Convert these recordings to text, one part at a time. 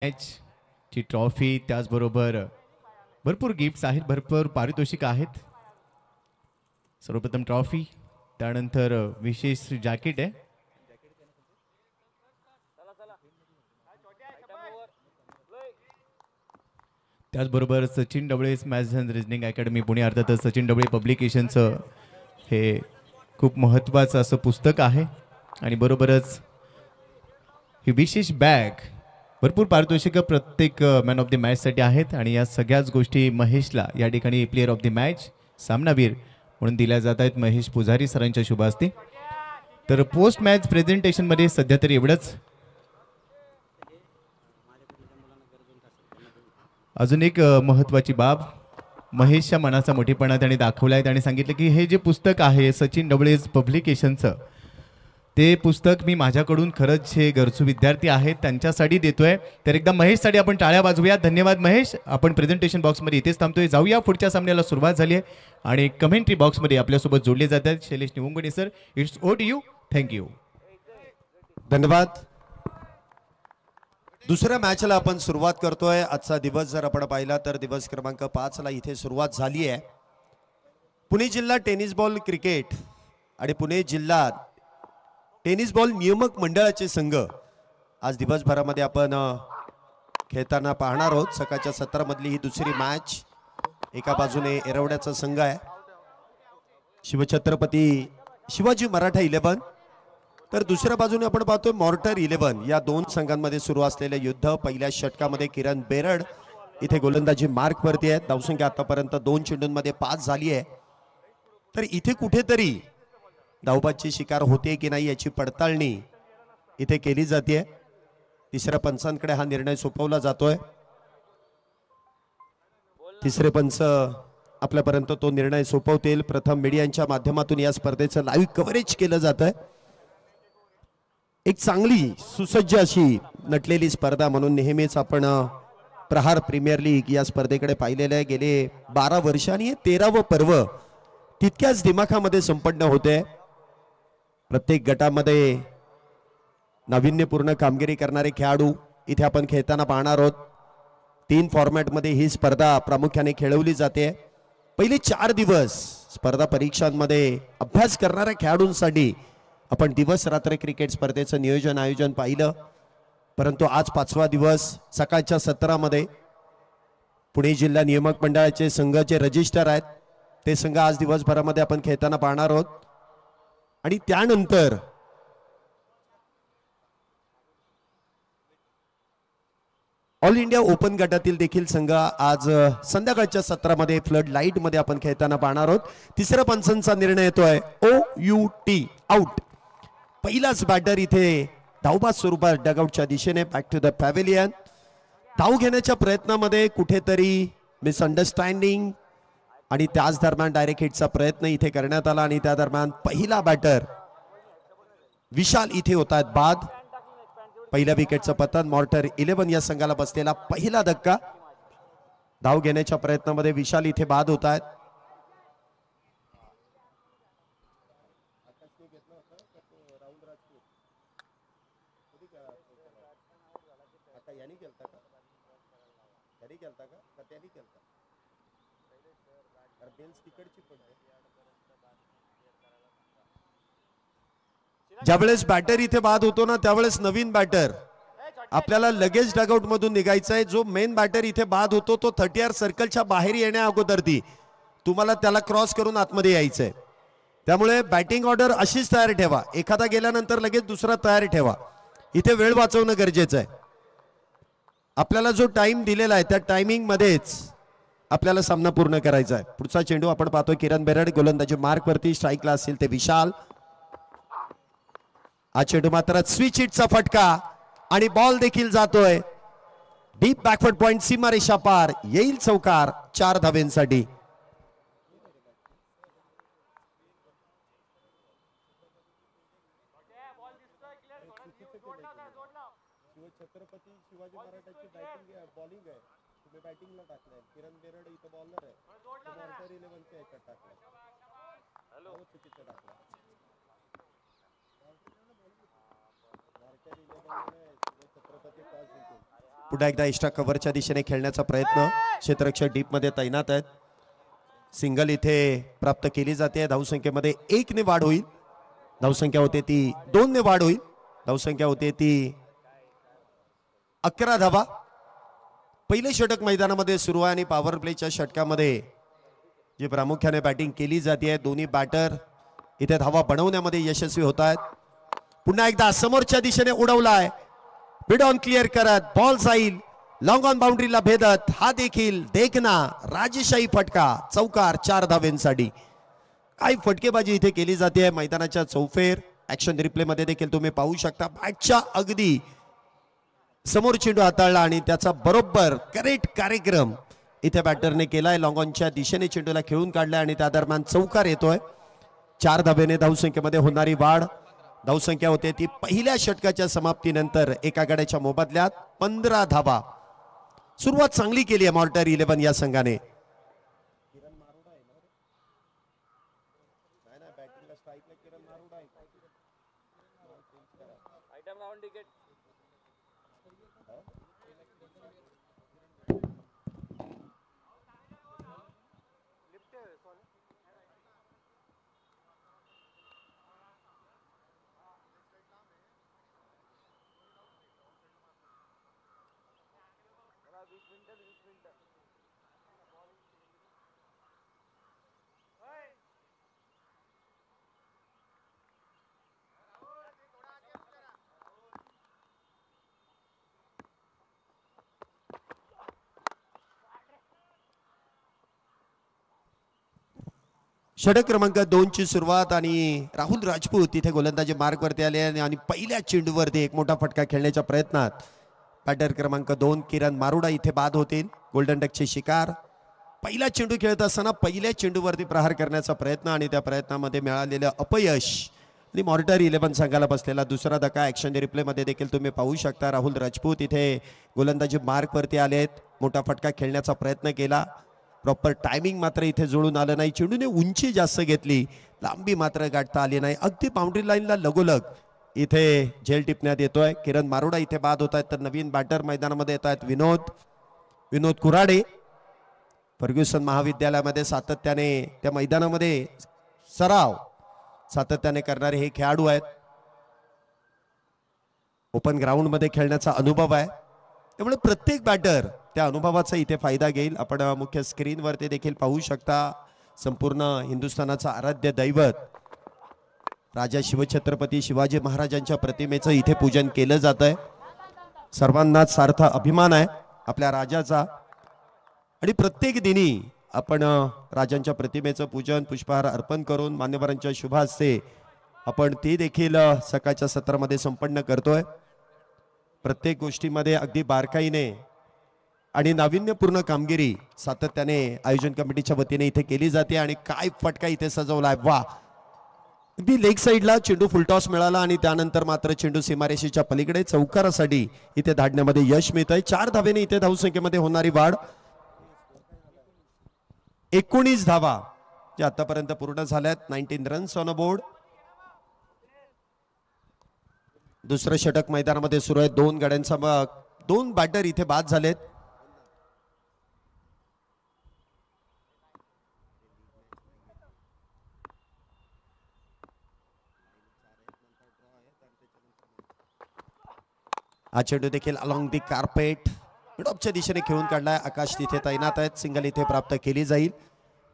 Match ची trophy, त्याचबरोबर भरपूर गिफ्ट्स आहेत, भरपूर पारितोषिक आहेत. सर्वप्रथम ट्रॉफी, त्यानंतर विशेष जॅकेट आहे. त्याचबरोबर Sachin Dabale maths and reasoning academy Pune, अर्थातच सचिन डबळे पब्लिकेशनचं हे खूप महत्त्वाचं असं पुस्तक आहे. आणि बरोबरच ही विशेष बॅग, भरपूर पारितोषिकं प्रत्येक मॅन ऑफ द मॅचसाठी आहेत. आणि या सगळ्याच गोष्टी महेशला या ठिकाणी प्लेअर ऑफ द मॅच, सामनावीर म्हणून दिल्या जात आहेत महेश पुजारी सरांच्या शुभ हस्ते. तर पोस्ट मॅच प्रेझेंटेशनमध्ये सध्या तरी एवढंच. अजून एक महत्त्वाची बाब, महेशच्या मनाचा मोठेपणा त्याने दाखवला आहे. त्याने सांगितलं की हे जे पुस्तक आहे सचिन डबळेज पब्लिकेशनचं, ते पुस्तक मी माझ्याकडून खरंच जे गरजू विद्यार्थी आहेत त्यांच्यासाठी देतोय. तर एकदा महेशसाठी आपण टाळ्या वाजवूया. धन्यवाद महेश. आपण प्रेझेंटेशन बॉक्समध्ये इथेच थांबतोय. जाऊया पुढच्या सामन्याला सुरुवात झाली आहे आणि कमेंट्री बॉक्समध्ये आपल्यासोबत जोडले जात आहेत Shailesh Nivangane sir. It's owe to you. Thank you. धन्यवाद. दुसऱ्या मॅचला आपण सुरुवात करतोय. आजचा दिवस जर आपण पाहिला तर दिवस क्रमांक 5 ला इथे सुरुवात झाली आहे. पुणे जिल्हा टेनिस बॉल क्रिकेट आणि पुणे जिल्हा टेनिस बॉल नियामक मंडळाचे संघ आज दिवसभरामध्ये आपण खेळताना पाहणार आहोत. सकाळच्या 17 मधली ही दुसरी मॅच. एका बाजूने एरवड्याचा संघ आहे शिवछत्रपती शिवाजी मराठा 11, तर दुसऱ्या बाजूने आपण पाहतोय मॉर्टर 11. या दोन संघांमध्ये सुरू असलेले युद्ध. पहिल्या षटकामध्ये किरण बेरड इथे गोलंदाजी मार्क वरती आहे. धावसंख्या आतापर्यंत 2 चेंडूंमध्ये 5 झाली आहे. तर इथे कुठेतरी धावबादची शिकार होते की नाही याची पडताळणी इथे केली जाते. तिसऱ्या पंचांकडे हा निर्णय सोपवला जातोय. तिसरे पंच आपल्यापर्यंत तो निर्णय सोपवतील. प्रथम मीडियाच्या माध्यमातून या स्पर्धेचं लाईव्ह कव्हरेज केलं जात आहे. एक चांगली सुसज्ज अशी नटलेली स्पर्धा म्हणून नेहमीच आपण प्रहार प्रीमियर लीग या स्पर्धेकडे पाहिलेलं आहे. गेले 12 वर्षांनी 13वं पर्व तितक्याच दिमाखामध्ये संपन्न होते. प्रत्येक गटामध्ये नाविन्यपूर्ण कामगिरी करणारे खेळाडू इथे आपण खेळताना पाहणार आहोत. 3 फॉर्मॅटमध्ये ही स्पर्धा प्रामुख्याने खेळवली जाते. पहिले 4 दिवस स्पर्धा परीक्षांमध्ये अभ्यास करणाऱ्या खेळाडूंसाठी आपण दिवस रात्र क्रिकेट स्पर्धेचं नियोजन आयोजन पाहिलं. परंतु आज 5वा दिवस. सकाळच्या 17 मध्ये पुणे जिल्हा नियामक मंडळाचे संघ जे रजिस्टर आहेत ते संघ आज दिवसभरामध्ये आपण खेळताना पाहणार आहोत. आणि त्यानंतर ऑल इंडिया ओपन गटातील देखील संघ आज संध्याकाळच्या 17 मध्ये फ्लड लाईट मध्ये आपण खेळताना पाहणार आहोत. तिसऱ्या पंचांचा निर्णय येतोय OUT आउट. पहिलाच बॅटर इथे धावबाद स्वरूपात डगआउटच्या दिशेने बॅक टू द पॅव्हेलियन. धाव घेण्याच्या प्रयत्नामध्ये कुठेतरी मिसअंडरस्टँडिंग आणि त्याच दरम्यान डायरेक्ट हिटचा प्रयत्न इथे करण्यात आला आणि त्या दरम्यान पहिला बॅटर विशाल इथे होतात बाद. पहिल्या विकेटचं पतन. मॉर्टर 11 या संघाला बसलेला पहिला धक्का. धाव घेण्याच्या प्रयत्नामध्ये विशाल इथे बाद होत आहेत. ज्यावेळेस बॅटर इथे बाद होतो ना त्यावेळेस नवीन बॅटर आपल्याला लगेच डगआउट मधून निघायचा आहे. जो मेन बॅटर इथे बाद होतो तो 30 सर्कलच्या बाहेर येण्या अगोदर तुम्हाला त्याला क्रॉस करून आतमध्ये यायचंय. त्यामुळे बॅटिंग ऑर्डर अशीच तयार ठेवा. एखादा गेल्यानंतर लगेच दुसरा तयार ठेवा. इथे वेळ वाचवणं गरजेचं आहे. आपल्याला जो टाइम दिलेला आहे त्या टायमिंग मध्येच आपल्याला सामना पूर्ण करायचा आहे. पुढचा चेंडू आपण पाहतोय किरण बेरड गोलंदाजी मार्क वरती. स्ट्राईकला असेल ते विशाल. हा चेंडू मात्र स्विच हिटचा फटका आणि बॉल देखील जातोय डीप बॅकवर्ड पॉइंट. सीमारेषा पार. येईल चौकार 4 धावेंसाठी. छत्रपती शिवाजी मराठाची बॉलिंग आहे. तुम्ही बॅटिंगला टाकलाय. किरण बेरड इथं बॉलर आहे. मॉर्टर 11 च्या याच्यात टाकलाय. हॅलो चुकीचं टाकलं. मॉर्टर 11 छत्रपती टॉस जिंकून पुन्हा एकदा एक्स्ट्रा कव्हरच्या दिशेने खेळण्याचा प्रयत्न, क्षेत्ररक्षक डीप मध्ये तैनात आहेत. सिंगल इथे प्राप्त केली जाते. धावसंख्येमध्ये 1 ने वाढ होईल. धावसंख्या होते ती 2 ने वाढ होईल. धावसंख्या होते ती 11 धावा. पहिले षटक मैदानामध्ये सुरू आहे आणि पॉवर प्लेच्या षटकामध्ये जी प्रामुख्याने बॅटिंग केली जाते, दोन्ही बॅटर इथे धावा बनवण्यामध्ये यशस्वी होत आहेत. पुन्हा एकदा समोरच्या दिशेने उडवलाय, मिड ऑन क्लिअर करत बॉल जाईल लॉंग ऑन बाउंड्रीला भेदत. हा देखील देखना राजेशाही फटका, चौकार 4 धावेंसाठी. काय फटकेबाजी इथे केली जाते मैदानाच्या चौफेर. ऍक्शन रिप्ले मध्ये देखील तुम्ही पाहू शकता. बॅटच्या अगदी समोर चेंडू हाताळला आणि त्याचा बरोबर करेक्ट कार्यक्रम इथे बॅटरने केलाय. लॉंग ऑनच्या दिशेने चेंडूला खेळून काढलाय आणि त्या दरम्यान चौकार येतोय. 4 धावेने धावसंख्येमध्ये होणारी वाढ. धावसंख्या होते ती पहिल्या षटकाच्या समाप्तीनंतर एका गड्याच्या मोबदल्यात 15 धावा. सुरुवात चांगली केली आहे मॉर्टर 11 या संघाने. षटक क्रमांक 2 ची सुरुवात आणि राहुल राजपूत इथे गोलंदाजी मार्गवरती आले आणि पहिल्या चेंडूवरती एक मोठा फटका खेळण्याच्या प्रयत्नात बॅटर क्रमांक 2 किरण मारुडा इथे बाद होतील. गोल्डन डकचे शिकार. पहिला चेंडू खेळत असताना पहिल्या चेंडूवरती प्रहार करण्याचा प्रयत्न आणि त्या प्रयत्नामध्ये मिळालेलं अपयश आणि मॉर्टर 11 संघाला बसलेला दुसरा धक्का. ऍक्शन रिप्ले मध्ये देखील तुम्ही पाहू शकता. राहुल राजपूत इथे गोलंदाजी मार्गवरती आलेत. मोठा फटका खेळण्याचा प्रयत्न केला. प्रॉपर टायमिंग मात्र इथे जुळून आलं नाही. चेंडूने उंची जास्त घेतली, लांबी मात्र गाठता आली नाही. अगदी बाउंड्री लाईनला लगोलग इथे झेल टिपण्यात येतोय. किरण मारुडा इथे बाद होत आहेत. तर नवीन बॅटर मैदानामध्ये येत आहेत विनोद कुराडे. फर्ग्युसन महाविद्यालयामध्ये सातत्याने त्या मैदानामध्ये सराव सातत्याने करणारे हे खेळाडू आहेत. ओपन ग्राउंड मध्ये खेळण्याचा अनुभव आहे, त्यामुळे प्रत्येक बॅटर त्या अनुभवाचा इथे फायदा घेईल. आपण मुख्य स्क्रीनवरती देखील पाहू शकता. संपूर्ण हिंदुस्थानाचा आराध्य दैवत राजा शिवछत्रपती शिवाजी महाराजांच्या प्रतिमेचं इथे पूजन केलं जात आहे. सर्वांनाच सार्थ अभिमान आहे आपल्या राजाचा आणि प्रत्येक दिनी आपण राजांच्या प्रतिमेचं पूजन पुष्पहार अर्पण करून मान्यवरांच्या शुभ हस्ते आपण ते देखील सकाळच्या सत्रामध्ये संपन्न करतोय. प्रत्येक गोष्टीमध्ये अगदी बारकाईने आणि नाविन्यपूर्ण कामगिरी सातत्याने आयोजन कमिटीच्या वतीने इथे केली जाते. आणि काय फटका इथे सजवलाय, वा. अगदी लेग साईडला चेंडू फुलटॉस मिळाला आणि त्यानंतर मात्र चेंडू सीमारेषेच्या पलीकडे चौकारासाठी इथे धाडण्यामध्ये यश मिळत आहे. 4 धावेने इथे धावसंख्येमध्ये होणारी वाढ. 19 धावा जे आतापर्यंत पूर्ण झाल्यात. 19 रन्स ऑन अ बोर्ड. दुसरं षटक मैदानामध्ये सुरू आहे. 2 गड्यांचा 2 बॅटर इथे बाद झालेत. हा चेंडू देखील अलॉंग दी कार्पेट मिडऑफच्या दिशेने खेळून काढलाय. आकाश तिथे तैनात आहेत. सिंगल इथे प्राप्त केली जाईल.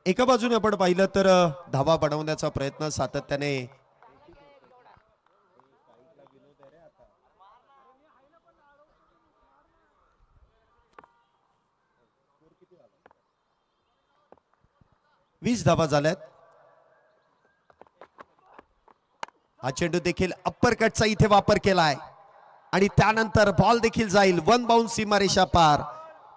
एका बाजूने आपण पाहिलं तर धावा बनवण्याचा प्रयत्न सातत्याने वीस धावा झाल्यात. हा चेंडू देखील अप्पर कटचा इथे वापर केलाय आणि त्यानंतर बॉल देखील जाईल 1 बाउंस सीमारेषा पार.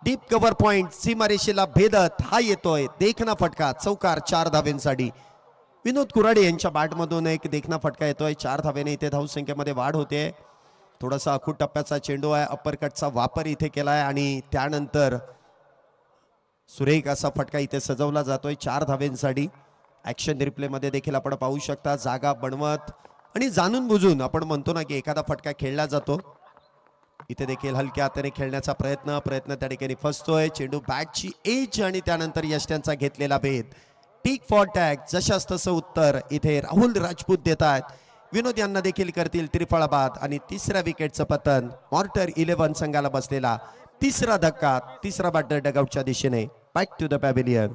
डीप कव्हर पॉइंट सीमारेषेला भेदत हा येतोय देखना फटका. चौकार 4 धावेंसाठी. विनोद कुराडे यांच्या बॅटमधून एक देखना फटका येतोय. 4 धावेने इथे धावसंख्येमध्ये वाढ होते. थोडासा अखूट टप्प्याचा चेंडू आहे. अप्पर कटचा वापर इथे केलाय आणि त्यानंतर सुरेख असा फटका इथे सजवला जातोय 4 धावेंसाठी. ऍक्शन रिप्ले मध्ये देखील आपण पाहू शकता. जागा बनवत आणि जाणून बुजून आपण म्हणतो ना की एखादा फटका खेळला जातो इथे देखील हलक्या हाताने खेळण्याचा प्रयत्न त्या ठिकाणी फसतोय. चेंडू बॅटची एज आणि त्यानंतर यष्ट्यांचा घेतलेला भेद. टिक फॉर टॅग जशास तसं उत्तर इथे राहुल राजपूत देत आहेत. विनोद यांना देखील करतील त्रिफळाबाद आणि तिसऱ्या विकेटचं पतन. मॉर्टर 11 संघाला बसलेला तिसरा धक्का. तिसरा बॅटर डगआउटच्या दिशेने. Back to the pavilion.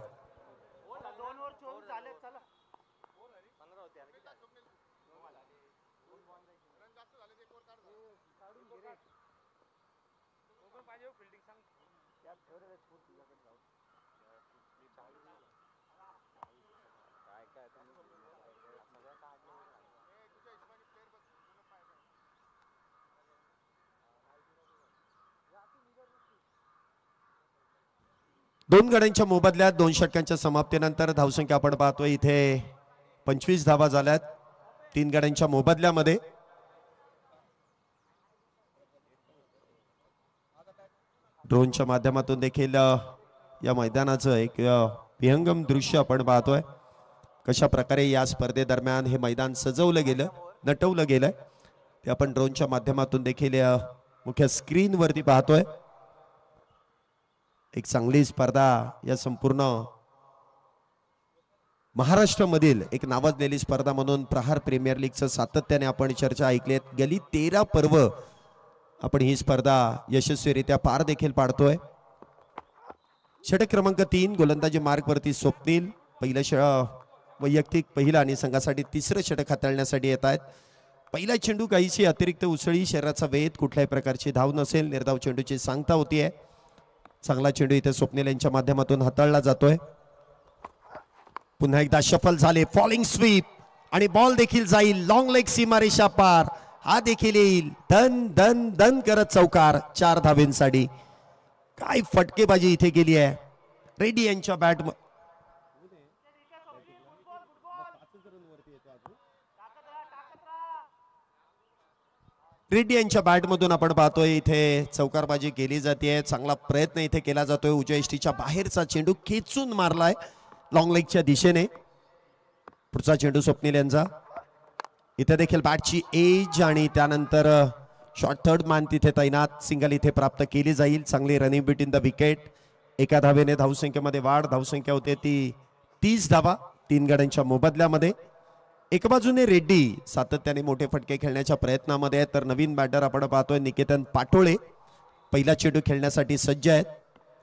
दोन गड्यांच्या मोबदल्यात 2 षटकांच्या समाप्तीनंतर धावसंख्या आपण पाहतोय इथे 25 धावा झाल्यात 3 गड्यांच्या मोबदल्यामध्ये. ड्रोनच्या माध्यमातून देखील या मैदानाचं एक विहंगम दृश्य आपण पाहतोय. कशा प्रकारे या स्पर्धेदरम्यान हे मैदान सजवलं गेलं, नटवलं गेलंय ते आपण ड्रोनच्या माध्यमातून देखील मुख्य स्क्रीनवरती पाहतोय. एक चांगली स्पर्धा या संपूर्ण महाराष्ट्रामधील एक नावाजलेली स्पर्धा म्हणून प्रहार प्रीमियर लीगचं सातत्याने आपण चर्चा ऐकली. गेली 13 पर्व आपण ही स्पर्धा यशस्वीरित्या पार देखील पाडतोय. षटक क्रमांक 3 गोलंदाजी मार्गवरती स्वप्नील वैयक्तिक पहिला आणि संघासाठी तिसरं षटक हाताळण्यासाठी येत आहेत. पहिला चेंडू काहीशी अतिरिक्त उसळी, शरीराचा वेध, कुठल्याही प्रकारची धाव नसेल, निर्धाव चेंडूची सांगता होतीये. चांगला चेंडू इथे स्वप्नील यांच्या माध्यमातून हाताळला जातोय. पुन्हा एकदा शफल झाले, फॉलिंग स्वीप आणि बॉल देखील जाईल लॉंग लेग सीमारेषा पार. हा देखील येईल धन धन धन करत चौकार 4 धावेंसाठी. काय फटकेबाजी इथे गेली आहे. रेड्डी यांच्या बॅट रेड्डी यांच्या बॅटमधून आपण पाहतोय इथे चौकारबाजी केली जाते. चांगला प्रयत्न इथे केला जातोय. उजव्या यष्टीच्या बाहेरचा चेंडू खेचून मारलाय लॉंग लेगच्या दिशेने. पुढचा चेंडू स्वप्नील यांचा. इथे देखील बॅटची एज आणि त्यानंतर शॉर्ट थर्ड मॅन तिथे तैनात. सिंगल इथे प्राप्त केली जाईल. चांगली रनिंग बिटवीन द विकेट. एका धावेने धावसंख्येमध्ये वाढ. धावसंख्या होते ती 30 धावा 3 गड्यांच्या मोबदल्यामध्ये. एका बाजूने रेड्डी सातत्याने मोठे फटके खेळण्याच्या प्रयत्नामध्ये आहे, तर नवीन बॅटर आपण पाहतोय निकेतन पाटोळे पहिला चेंडू खेळण्यासाठी सज्ज आहेत.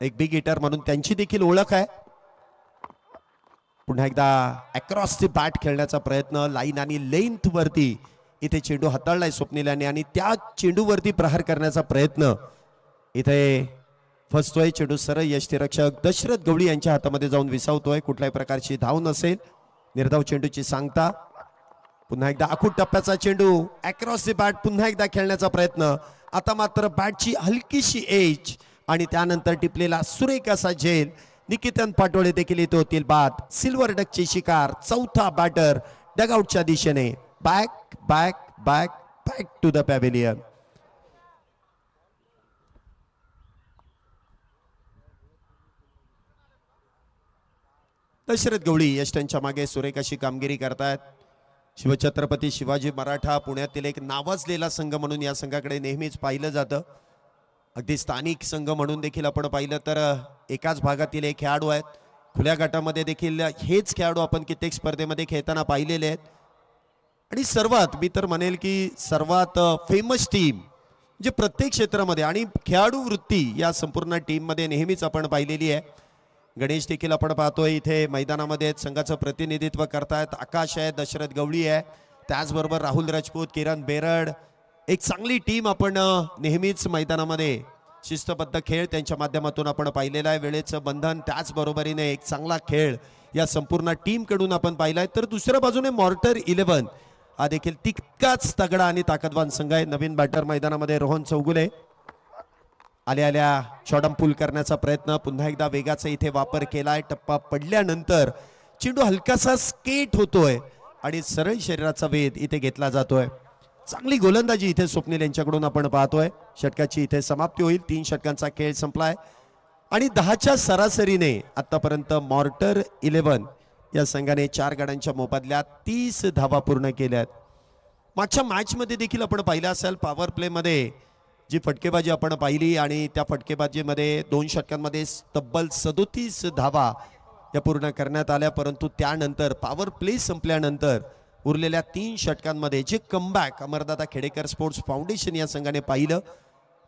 एक बिग हिटर म्हणून त्यांची देखील ओळख आहे. पुन्हा एकदा अक्रॉस दी बॅट खेळण्याचा प्रयत्न. लाईन आणि लेंथ वरती इथे चेंडू हाताळलाय स्वप्नील यांनी आणि त्या चेंडूवरती प्रहार करण्याचा प्रयत्न इथे फसतोय. चेंडू सरळ यष्टीरक्षक दशरथ गवळी यांच्या हातामध्ये जाऊन विसावतोय. कुठल्याही प्रकारची धाव नसेल. निर्धाव चेंडूची सांगता. पुन्हा एकदा आखूड टप्प्याचा चेंडू अक्रॉस दी बॅट पुन्हा एकदा खेळण्याचा प्रयत्न. आता मात्र बॅटची हलकीशी एज आणि त्यानंतर टिपलेला सुरेख असा झेल. निकेतन पाटोळे देखील येतो होतील बाद. सिल्वर डकची शिकार. चौथा बॅटर डगआउटच्या दिशेने. Back back back back to the pavilion. Dashrath Gawali यष्टांच्या मागे सुरेख अशी कामगिरी करतायत. शिवछत्रपती शिवाजी मराठा पुण्यातील एक नावाजलेला संघ म्हणून या संघाकडे नेहमीच पाहिलं जातं. अगदी स्थानिक संघ म्हणून देखील आपण पाहिलं तर एकाच भागातील एक खेळाडू आहेत. खुल्या गटामध्ये देखील हेच खेळाडू आपण कित्येक स्पर्धेमध्ये खेळताना पाहिलेले आहेत. आणि सर्वात मी तर म्हणेल की सर्वात फेमस टीम जे प्रत्येक क्षेत्रामध्ये आणि खेळाडू वृत्ती या संपूर्ण टीममध्ये नेहमीच आपण पाहिलेली आहे. गणेश देखील आपण पाहतोय इथे मैदानामध्ये संघाचं प्रतिनिधित्व करतायत. आकाश आहे, दशरथ गवळी आहे, त्याचबरोबर राहुल राजपूत, किरण बेरड. एक चांगली टीम आपण नेहमीच मैदानामध्ये शिस्तबद्ध खेळ त्यांच्या माध्यमातून आपण पाहिलेला आहे. वेळेचं बंधन त्याचबरोबरीने एक चांगला खेळ या संपूर्ण टीम कडून आपण पाहिलाय. तर दुसऱ्या बाजूने मॉर्टर 11 हा देखील तितकाच तगडा आणि ताकदवान संघ आहे. नवीन बॅटर मैदानामध्ये रोहन चौगुले. आल्या आल्या शॉर्टम पूल करण्याचा प्रयत्न. पुन्हा एकदा वेगाचा इथे वापर केलाय. टप्पा पडल्यानंतर चेंडू हलकासा स्केट होतोय आणि सरळ शरीराचा वेध इथे घेतला जातोय. चांगली गोलंदाजी इथे स्वप्नील यांच्याकडून आपण पाहतोय. षटकाची इथे समाप्ती होईल. 3 षटकांचा खेळ संपलाय आणि 10च्या सरासरीने आतापर्यंत मॉर्टर 11 या संघाने 4 गड्यांच्या मोबदल्यात 30 धावा पूर्ण केल्यात. मागच्या मॅच मध्ये देखील आपण पाहिलं असेल पॉवर प्ले मध्ये जी फटकेबाजी आपण पाहिली आणि त्या फटकेबाजीमध्ये 2 षटकांमध्ये तब्बल 37 धावा या पूर्ण करण्यात आल्या, परंतु त्यानंतर पॉवर प्ले संपल्यानंतर उरलेल्या 3 षटकांमध्ये जे कमबॅक अमरदादा खेडेकर स्पोर्ट्स फाउंडेशन या संघाने पाहिलं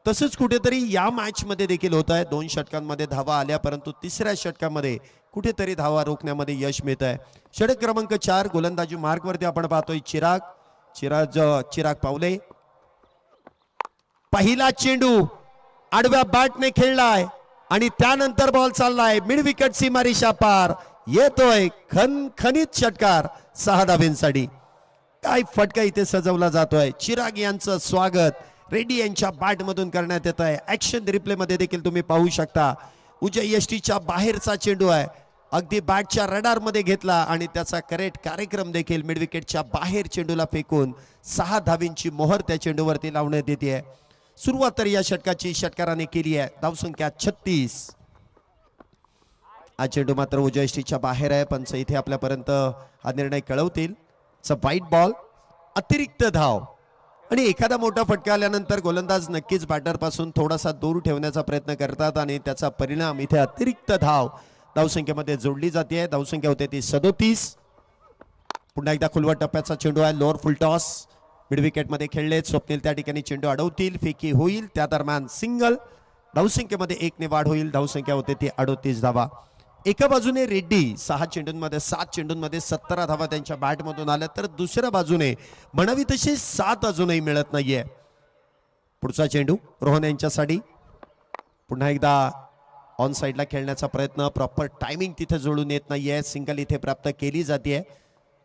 तसंच कुठेतरी या मॅच मध्ये देखील होत आहे. 2 षटकांमध्ये धावा आल्या, परंतु तिसऱ्या षटकामध्ये कुठेतरी धावा रोखण्यामध्ये यश मिळत आहे. षटक क्रमांक 4 गोलंदाजी मार्कवरती आपण पाहतोय चिराग पावले. पहिला चेंडू आडव्या बॅटने खेळलाय आणि त्यानंतर बॉल चाललाय मिड विकेट सीमारेषा पार. येतोय खणखणीत षटकार 6 धाब्यांसाठी. काय फटका इथे सजवला जातोय. चिराग यांचं स्वागत रेड्डी यांच्या बॅट मधून करण्यात येत आहे. ऍक्शन रिप्ले मध्ये देखील तुम्ही पाहू शकता. उजय यष्टीच्या बाहेरचा चेंडू आहे, अगदी बॅटच्या रडार मध्ये घेतला आणि त्याचा करेक्ट कार्यक्रम देखील मिड विकेटच्या बाहेर चेंडूला फेकून 6 धावींची मोहर त्या चेंडूवरती लावण्यात येते. सुरुवात तर या षटकाची षटकाराने केली आहे. धावसंख्या 36. हा चेंडू मात्र उजय यष्टीच्या बाहेर आहे. पंच इथे आपल्यापर्यंत हा निर्णय कळवतील. व्हाईट बॉल, अतिरिक्त धाव आणि एखादा मोठा फटका आल्यानंतर गोलंदाज नक्कीच बॅटर पासून थोडासा दूर ठेवण्याचा प्रयत्न करतात आणि त्याचा परिणाम इथे अतिरिक्त धाव धावसंख्येमध्ये जोडली जाते. धावसंख्या होते ती 37. पुन्हा एकदा खुलवट टप्प्याचा चेंडू आहे. लोअर फुल टॉस मिड विकेट मध्ये खेळले. स्वप्नील त्या ठिकाणी चेंडू अडवतील, फेकी होईल, त्या दरम्यान सिंगल. धावसंख्येमध्ये 1 ने वाढ होईल. धावसंख्या होते ती 38 धावा. एका बाजूने रेड्डी 6 चेंडूंमध्ये 7 चेंडूंमध्ये 17 धावा त्यांच्या बॅट मधून आल्या, तर दुसऱ्या बाजूने म्हणावी तशी 7 अजूनही मिळत नाहीये. पुढचा चेंडू रोहन यांच्यासाठी. पुन्हा एकदा ऑन साइडला खेळण्याचा प्रयत्न, प्रॉपर टायमिंग तिथे जुळून येत नाहीये. सिंगल इथे प्राप्त केली जाते.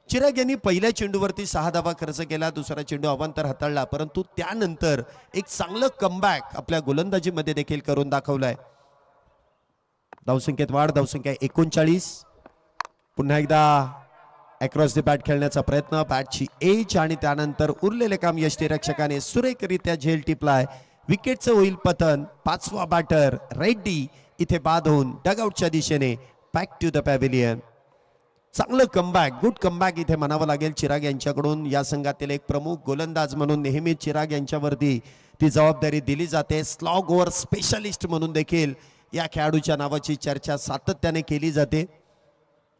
चिराग यांनी पहिल्या चेंडूवरती 6 धावा खर्च केला, दुसरा चेंडू अवांतर हाताळला, परंतु त्यानंतर एक चांगलं कमबॅक आपल्या गोलंदाजीमध्ये देखील करून दाखवलंय. धावसंख्येत वाढ, धावसंख्या 39. पुन्हा एकदा अक्रॉस द बॅट खेळण्याचा प्रयत्न, बॅटची एज आणि त्यानंतर उरलेले काम यष्टीरक्षकाने सुरेखरित्या झेल टिपलाय. विकेटचं होईल पतन. 5वा बॅटर रेड्डी इथे बाद होऊन डगआउटच्या दिशेने बॅक टू द पॅव्हिलियन. चांगलं कमबॅक, गुड कमबॅक इथे म्हणावं लागेल चिराग यांच्याकडून. या संघातील एक प्रमुख गोलंदाज म्हणून नेहमी चिराग यांच्यावरती ती जबाबदारी दिली जाते. स्लॉग ओव्हर स्पेशलिस्ट म्हणून देखील या खेळाडूच्या नावाची चर्चा सातत्याने केली जाते.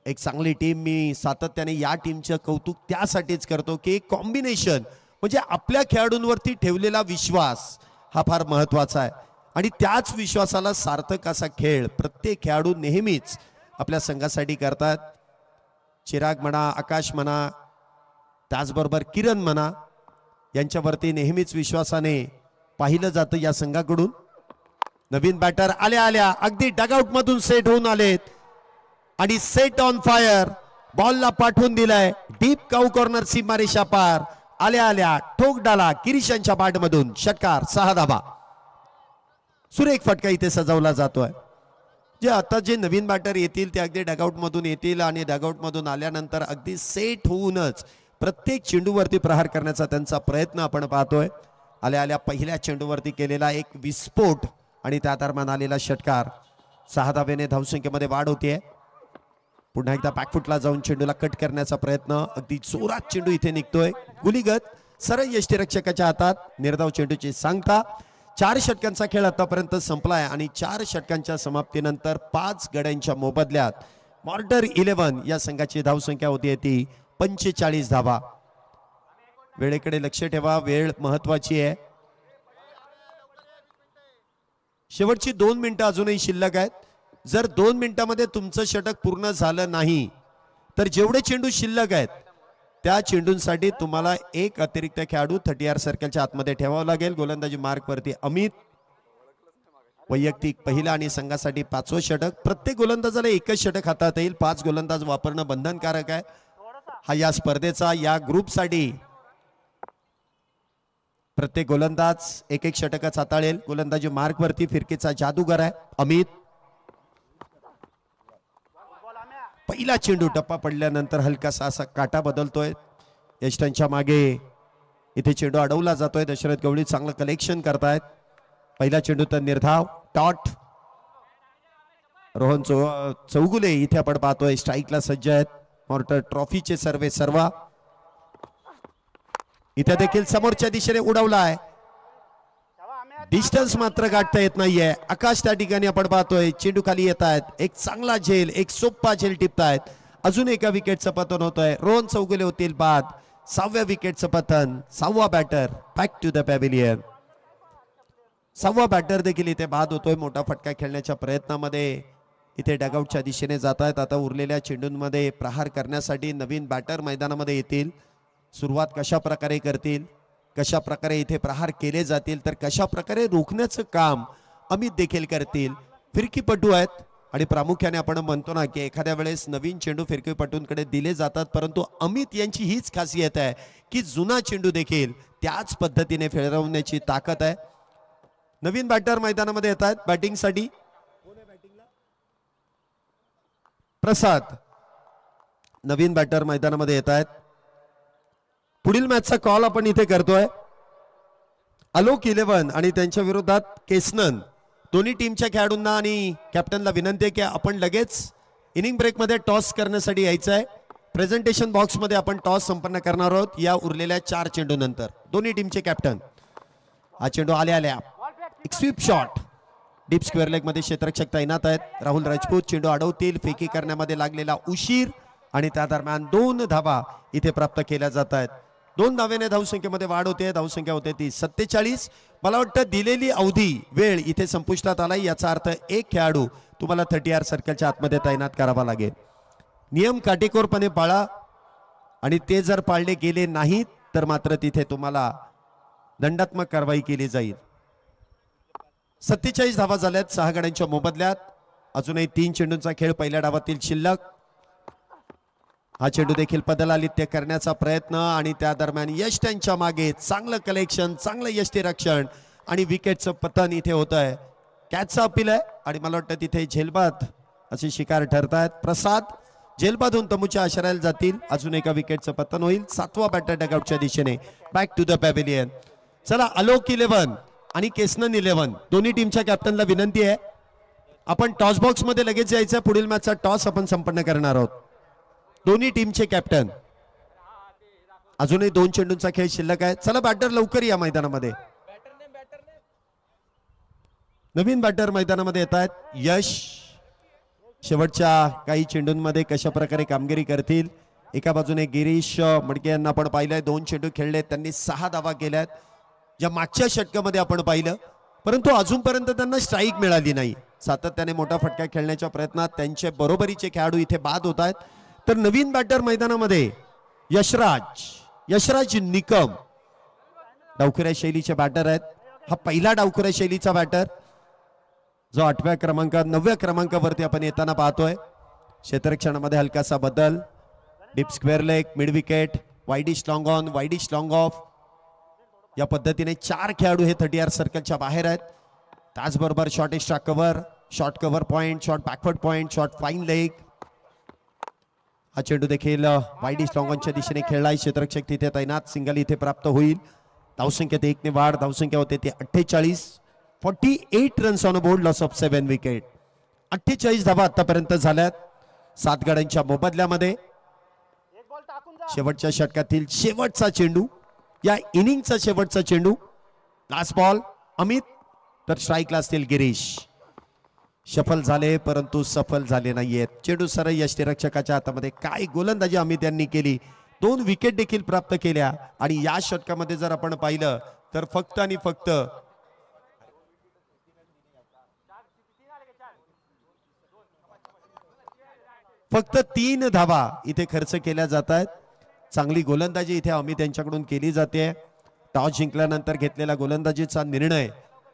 एक चांगली टीम, मी सातत्याने या टीमचं कौतुक त्यासाठीच करतो की एक कॉम्बिनेशन म्हणजे आपल्या खेळाडूंवरती ठेवलेला विश्वास हा फार महत्वाचा आहे आणि त्याच विश्वासाला सार्थक असा खेळ प्रत्येक खेळाडू नेहमीच आपल्या संघासाठी करतात. चिराग म्हणा, आकाश म्हणा, त्याचबरोबर किरण म्हणा, यांच्यावरती नेहमीच विश्वासाने पाहिलं जातं या संघाकडून. नवीन बॅटर आल्या अगदी डगआउट मधून सेट होऊन आलेत आणि सेट ऑन फायर. बॉलला पाठवून दिलाय डीप काऊ कॉर्नर सीमारेषा पार. आल्या ठोक डाला किरीशांच्या बॅट मधून. षटकार 6 धावा. सुरेख फटका इथे सजवला जातोय. जे आता जे नवीन बॅटर येतील ते अगदी डगआउट मधून येतील आणि डगआउट मधून आल्यानंतर अगदी सेट होऊनच प्रत्येक चेंडूवरती प्रहार करण्याचा त्यांचा प्रयत्न आपण पाहतोय. आल्या पहिल्या चेंडूवरती केलेला एक विस्फोट आणि त्या दरम्यान आलेला षटकार. 6 धावेने धावसंख्येमध्ये वाढ होतीये. पुन्हा एकदा बॅकफुटला जाऊन चेंडूला कट करण्याचा प्रयत्न, अगदी जोरात चेंडू इथे निघतोय. गुलीगत सरळ यष्टीरक्षकाच्या हातात. निर्धाव चेंडूची सांगता. 4 षटकांचा खेळ आतापर्यंत संपलाय आणि 4 षटकांच्या समाप्तीनंतर 5 गड्यांच्या मोबदल्यात मॉर्डर 11 या संघाची धावसंख्या होती ती 45 धावा. वेळेकडे लक्ष ठेवा, वेळ महत्वाची आहे. शेवटची 2 मिनिटं अजूनही शिल्लक आहेत. जर 2 मिनिटांमध्ये तुमचं षटक पूर्ण झालं नाही तर जेवढे चेंडू शिल्लक आहेत त्या चेंडूंसाठी तुम्हाला एक अतिरिक्त खेळाडू 30R सर्कलच्या आतमध्ये ठेवावं लागेल. गोलंदाजी मार्क वरती अमित. वैयक्तिक पहिला आणि संघासाठी 5वं षटक. प्रत्येक गोलंदाजाला एकच षटक हातात येईल. 5 गोलंदाज वापरणं बंधनकारक आहे. हा या स्पर्धेचा या ग्रुपसाठी प्रत्येक गोलंदाज एक षटकच हाताळेल. गोलंदाजी मार्क वरती फिरकीचा जादूगर आहे अमित. पहिला चेंडू टप्पा पडल्यानंतर हलकासा असा काटा बदलतोय. यष्टांच्या मागे इथे चेंडू अडवला जातोय. दशरथ गवळी चांगलं कलेक्शन करतायत. पहिला चेंडू तर निर्धाव टॉट. रोहन चौगुले इथे आपण पाहतोय स्ट्राईकला सज्ज आहेत. मॉर्टर ट्रॉफीचे सर्वा इथे देखील समोरच्या दिशेने उडवलाय. डिस्टन्स मात्र गाठता येत नाहीये. आकाश त्या ठिकाणी आपण पाहतोय चेंडू खाली येत आहेत. एक चांगला झेल, एक सोप्पा झेल टिपतायत. अजून एका विकेटचं पतन होतंय. रोहन चौगुले होतील बाद. 6व्या विकेटचं पतन. 6वा batter back to the pavilion. 6वा बॅटर देखील इथे बाद होतोय. मोठा फटका खेळण्याच्या प्रयत्नामध्ये इथे डगआउटच्या दिशेने जात आहेत. आता उरलेल्या चेंडूंमध्ये प्रहार करण्यासाठी नवीन बॅटर मैदानामध्ये येतील. सुरुवात कशा प्रकारे करतील, कशा प्रकारे इथे प्रहार केले जातील, तर कशा प्रकारे रोखण्याचं काम अमित देखील करतील. फिरकीपटू आहेत आणि प्रामुख्याने आपण म्हणतो ना की एखाद्या वेळेस नवीन चेंडू फिरकीपटूंकडे दिले जातात, परंतु अमित यांची हीच खासियत आहे की जुना चेंडू देखील त्याच पद्धतीने फिरवण्याची ताकद आहे. नवीन बॅटर मैदानामध्ये येत आहेत बॅटिंगसाठी. प्रसाद नवीन बॅटर मैदानामध्ये येत आहेत. पुढील मॅचचा कॉल आपण इथे करतोय. अलोक 11 आणि त्यांच्या विरोधात केसनन. दोन्ही टीमच्या खेळाडूंना आणि कॅप्टनला विनंती आहे की आपण लगेच इनिंग ब्रेकमध्ये टॉस करण्यासाठी यायचं आहे. प्रेझेंटेशन बॉक्समध्ये आपण टॉस संपन्न करणार आहोत या उरलेल्या 4 चेंडू नंतर. दोन्ही टीमचे कॅप्टन. हा चेंडू आल्या एक sweep shot. Deep square leg मध्ये क्षेत्ररक्षक तैनात आहेत. राहुल राजपूत चेंडू अडवतील. फेकी करण्यामध्ये लागलेला उशीर आणि त्या दरम्यान 2 धावा इथे प्राप्त केल्या जात आहेत. 2 धावेने धावसंख्येमध्ये वाढ होते. धावसंख्या होते ती 47. मला वाटतं दिलेली अवधी वेळ इथे संपुष्टात आलाय. याचा अर्थ एक खेळाडू तुम्हाला 30R सर्कलच्या आतमध्ये तैनात करावा लागेल. नियम काटेकोरपणे पाळा आणि ते जर पाळले गेले नाहीत तर मात्र तिथे तुम्हाला दंडात्मक कारवाई केली जाईल. 47 धावा झाल्यात 6 गड्यांच्या मोबदल्यात. अजूनही 3 चेंडूंचा खेळ पहिल्या डावातील शिल्लक. हा चेंडू देखील पदलालित्य करण्याचा प्रयत्न आणि त्या दरम्यान यश त्यांच्या मागे. चांगलं कलेक्शन, चांगलं यष्टीरक्षण आणि विकेटचं पतन इथे होत आहे. कॅचचा अपील आहे आणि मला वाटतं तिथे झेलबाद असे शिकार ठरतायत. प्रसाद झेलबादहून तमुच्या आश्रयाला जातील. अजून एका विकेटचं पतन होईल. 7वा बॅटर डगआउटच्या दिशेने बॅक टू द पॅव्हिलियन. चला अलोक 11 आणि केसनन 11 दोन्ही टीमच्या कॅप्टनला विनंती आहे आपण टॉस बॉक्स मध्ये लगेच जायचं. पुढील मॅचचा टॉस आपण संपन्न करणार आहोत. दोन्ही टीमचे कॅप्टन. अजूनही 2 चेंडूंचा खेळ शिल्लक आहे. चला बॅटर लवकर या मैदानामध्ये. नवीन बॅटर मैदानामध्ये येत आहेत. यश शेवटच्या काही चेंडूंमध्ये कशा प्रकारे कामगिरी करतील. एका बाजूने गिरीश मडके यांना आपण पाहिलंय. 2 चेंडू खेळले, त्यांनी 6 धावा केल्यात. या मागच्या षटकामध्ये आपण पाहिलं, परंतु अजूनपर्यंत त्यांना स्ट्राईक मिळाली नाही. सातत्याने मोठा फटका खेळण्याच्या प्रयत्नात त्यांचे बरोबरीचे खेळाडू इथे बाद होत आहेत. तर नवीन बॅटर मैदानामध्ये यशराज निकम डावखुऱ्या शैलीचे बॅटर आहेत. हा पहिला डावखुऱ्या शैलीचा बॅटर जो 8व्या क्रमांकात 9व्या क्रमांकावरती आपण येताना पाहतोय. क्षेत्ररक्षणामध्ये हलकासा बदल. Deep square leg, mid wicket, widish long on, widish long of. या पद्धतीने 4 खेळाडू हे 30R सर्कलच्या बाहेर आहेत. त्याचबरोबर short extra cover, short cover point, short backward point, short fine leg. हा चेंडू देखील वाईडिश लॉंग ऑनच्या दिशेने खेळलाय. क्षेत्ररक्षक तिथे तैनात. सिंगल इथे प्राप्त होईल. धावसंख्येत 1 ने वाढ. धावसंख्या होते ती 48. 48 runs on board, loss of 7 wicket. 48 धावा आतापर्यंत झाल्यात 7 गड्यांच्या मोबदल्यामध्ये. शेवटच्या षटकातील शेवटचा चेंडू, या इनिंगचा शेवटचा चेंडू. लास्ट बॉल अमित, तर स्ट्राईकला असतील गिरीश. सफल झाले परंतु सफल झाले नाहीयेत. चेंडू सरळ यष्टीरक्षकाच्या हातामध्ये. काय गोलंदाजी अमित यांनी केली. 2 विकेट देखील प्राप्त केल्या आणि या षटकामध्ये जर आपण पाहिलं तर फक्त आणि फक्त फक्त 3 धावा इथे खर्च केल्या जात आहेत. चांगली गोलंदाजी इथे अमित यांच्याकडून केली जाते. टॉस जिंकल्यानंतर घेतलेला गोलंदाजीचा निर्णय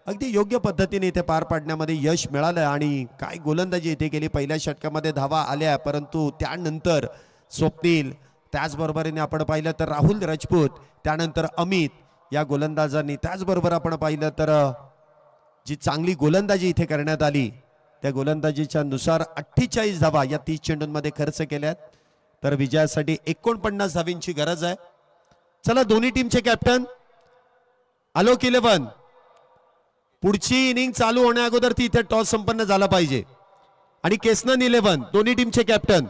अगदी योग्य पद्धतीने इथे पार पाडण्यामध्ये यश मिळालं आणि काय गोलंदाजी इथे केली. पहिल्या षटकामध्ये धावा आल्या, परंतु त्यानंतर स्वप्नील, त्याचबरोबरीने आपण पाहिलं तर राहुल राजपूत, त्यानंतर अमित या गोलंदाजांनी, त्याचबरोबर आपण पाहिलं तर जी चांगली गोलंदाजी इथे करण्यात आली त्या गोलंदाजीच्या नुसार 48 धावा या 30 चेंडूंमध्ये खर्च केल्यात. तर विजयासाठी 49 धावींची गरज आहे. चला दोन्ही टीमचे कॅप्टन. अलोक 11 पुढची इनिंग चालू होण्या अगोदर ती इथे टॉस संपन्न झाला पाहिजे. आणि केसनन 11 दोन्ही टीमचे कॅप्टन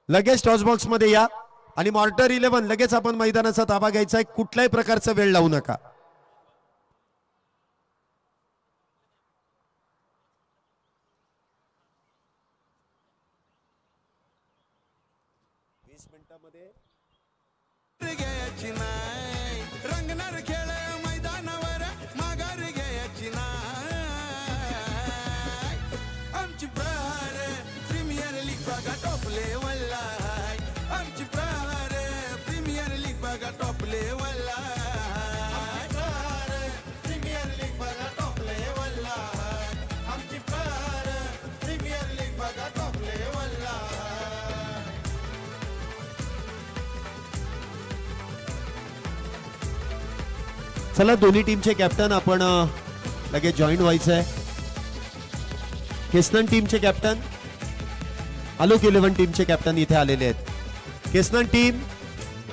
लगेच टॉस बॉक्स मध्ये या. आणि मॉर्टर 11 लगेच आपण मैदानाचा ताबा घ्यायचा आहे. कुठल्याही प्रकारचा वेळ लावू नका. घ्यायची नाही रंगणार खेळ मैदानावर माघार घ्यायची नाही आमची प्रहार प्रीमियर लीग बघा टॉप लेवलला आमची प्रहार प्रीमियर लीग बघा टॉप लेवलला प्रीमियर लीग बघा टॉप लेवलला आमची प्रहार प्रीमियर लीग बघा टॉप लेवलला चला दोन्ही टीमचे कॅप्टन आपण लगेच जॉईन व्हायचं आहे. केसनन टीमचे कॅप्टन, आलोक 11 टीमचे कॅप्टन इथे आलेले आहेत. केसनन टीम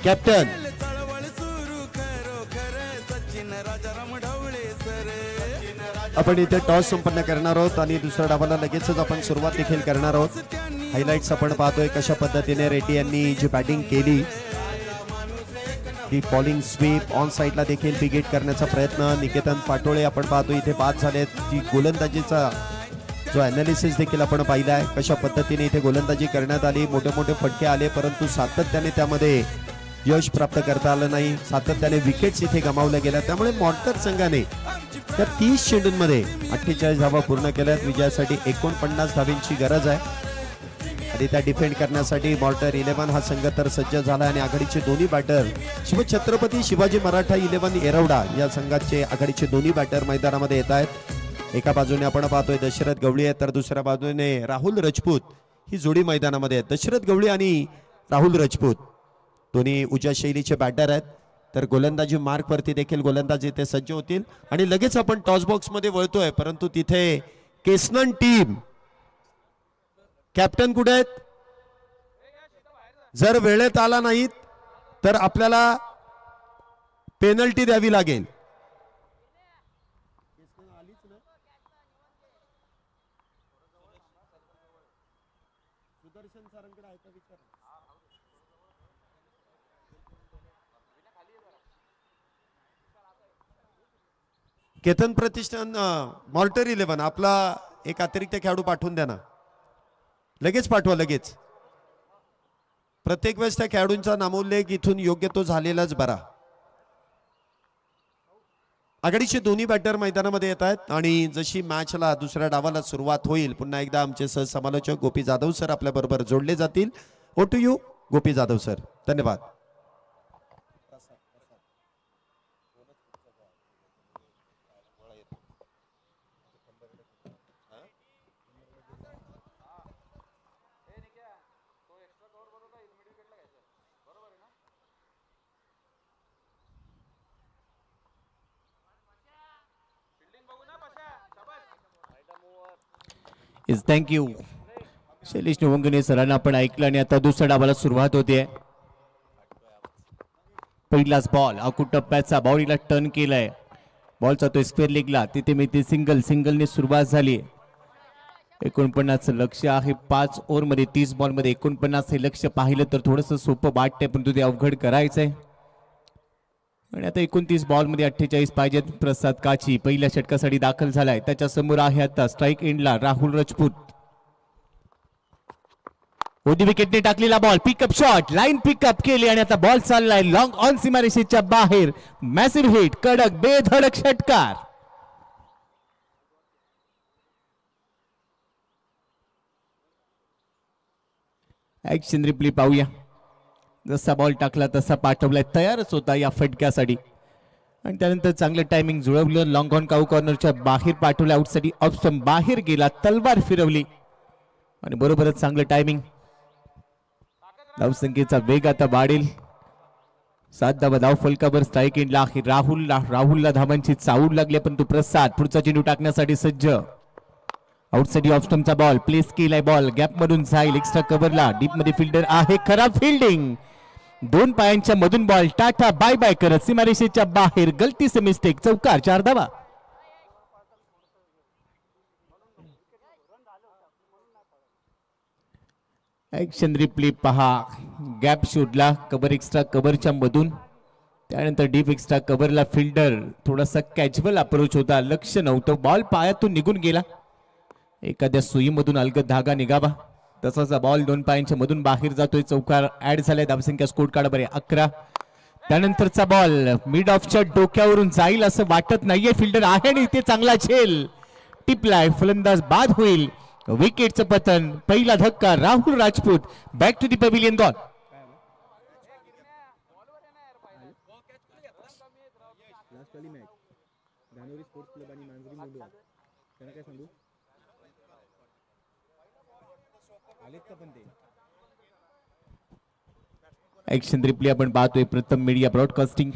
कॅप्टन चळवळ सुरू खरोखर सचिन राजाराम ढवळे सर आपण इथे टॉस संपन्न करणार आहोत आणि दुसऱ्या डावाला लगेचच आपण सुरुवात देखील करणार आहोत. हायलाइट्स आपण पाहतोय कशा पद्धतीने रेड्डी यांनी जी बॅटिंग केली, ती बॉलिंग स्वीप ऑन साईडला देखील बिगेट करण्याचा प्रयत्न. निकेतन पाटोळे आपण पाहतो इथे बाद झालेत. ती गोलंदाजीचा जो अनालिसिस देखील आपण पाहिला आहे, कशा पद्धतीने इथे गोलंदाजी करण्यात आली. मोठे मोठे फटके आले परंतु सातत्याने त्यामध्ये यश प्राप्त करता आलं नाही. सातत्याने विकेट्स इथे गमावल्या गेल्या. त्यामुळे मॉन्टर संघाने त्या 30 चेंडूंमध्ये 48 धावा पूर्ण केल्यात. विजयासाठी 49 धावांची गरज आहे आणि त्या डिफेंड करण्यासाठी मॉर्टर 11 हा संघ तर सज्ज झाला आणि आघाडीचे दोन्ही बॅटर शिवछत्रपती शिवाजी मराठा 11 येरवडा या संघाचे आघाडीचे दोन्ही बॅटर मैदानामध्ये येत आहेत. एका बाजूने आपण पाहतोय दशरथ गवळी आहे तर दुसऱ्या बाजूने राहुल राजपूत ही जोडी मैदानामध्ये आहे. दशरथ गवळी आणि राहुल राजपूत दोन्ही उज्या शैलीचे बॅटर आहेत. तर गोलंदाजी मार्क वरती देखील गोलंदाजी ते सज्ज होतील आणि लगेच आपण टॉस बॉक्स मध्ये वळतोय परंतु तिथे केसनन टीम कॅप्टन कुठे आहेत? जर वेळेत आला नाहीत तर आपल्याला पेनल्टी द्यावी लागेल. केतन प्रतिष्ठान मॉर्टर 11 आपला एक अतिरिक्त खेळाडू पाठवून द्या ना. लगेच पाठवा लगेच. प्रत्येक वेळेस त्या खेळाडूंचा नामोल्लेख इथून योग्य तो झालेलाच बरा. आघाडीचे दोन्ही बॅटर मैदानामध्ये येत आहेत आणि जशी मॅचला दुसऱ्या डावाला सुरुवात होईल पुन्हा एकदा आमचे सहसमालोचक गोपी जाधव सर आपल्या बरोबर जोडले जातील. ओ to you Gopi Jadhav sir. धन्यवाद. थँक्यू शैलेश निवंगणे सरांना आपण ऐकलं आणि आता दुसऱ्या डावाला सुरुवात होते. पहिलाच बॉल अकूट टप्प्याचा बाउंड्रीला टर्न केलाय. बॉल जातोय स्क्वेअर लेगला. तिथे मी ते सिंगलने सुरुवात झाली. 49 लक्ष आहे 5 ओव्हरमध्ये 30 बॉलमध्ये 49 हे लक्ष पाहिलं तर थोडंसं सोपं वाटतंय परंतु ते अवघड करायचंय. आणि आता 29 बॉलमध्ये 48 पाहिजेत. प्रसाद काची पहिल्या षटकासाठी दाखल झालाय. त्याच्या समोर आहे आता स्ट्राईक एंडला राहुल राजपूत. ओदी विकेटने टाकलेला ball pickup shot line pickup केली आणि आता बॉल चाललाय लॉंग ऑन सीमारेषेच्या बाहेर. मॅसिव्ह हिट कडक बेधडक षटकार. ऍक्शन रिप्ले पाहूया. जसा बॉल टाकला तसा पाठवलाय. तयारच होता या फटक्यासाठी आणि त्यानंतर चांगलं टायमिंग जुळवलं. लॉंग ऑन काऊ कॉर्नरच्या बाहेर पाठवलं. आउटसाठी ऑफ स्टंप बाहेर गेला. तलवार फिरवली आणि बरोबरच चांगलं टायमिंग. धावसंख्येचा वेग आता वाढेल. 7 धावा धाव फलकावर. स्ट्राईक एंडला आहे राहुलला धावांची चावड लागली परंतु प्रसाद पुढचा चेंडू टाकण्यासाठी सज्ज. आउटसाइड ऑफ स्टंपचा बॉल प्लेस केलाय. बॉल गॅप मधून जाईल एक्स्ट्रा कव्हरला. डीप मध्ये फिल्डर आहे. खराब फिल्डिंग. 2 पायांच्या मधून बॉल टाटा बाय बाय करत सीमारेषेच्या बाहेर. गलती से मिस्टेक. चौकार 4 धावा. ऍक्शन रिप्ले पहा. गॅप शोधला कव्हर एक्स्ट्रा कव्हरच्या मधून. त्यानंतर डीप एक्स्ट्रा कव्हरला फिल्डर थोडासा कॅज्युअल अप्रोच होता. लक्ष नव्हतं. बॉल पायातून निघून गेला. एखाद्या सुईमधून अलगद धागा निघावा तसाच बॉल 2 पायांच्या मधून बाहेर जातोय. चौकार ऍड झालाय. धावसंख्या स्कोर कार्ड बरे 11. त्यानंतरचा बॉल मिड ऑफच्या डोक्यावरून जाईल असं वाटत नाहीये. फिल्डर आहे आणि इथे चांगला झेल टिपलाय. फलंदाज बाद होईल. विकेटचं पतन. पहिला धक्का Rahul Rajput. Back to the pavilion gone. Action replay आपण पाहतोय. Pratham media broadcasting.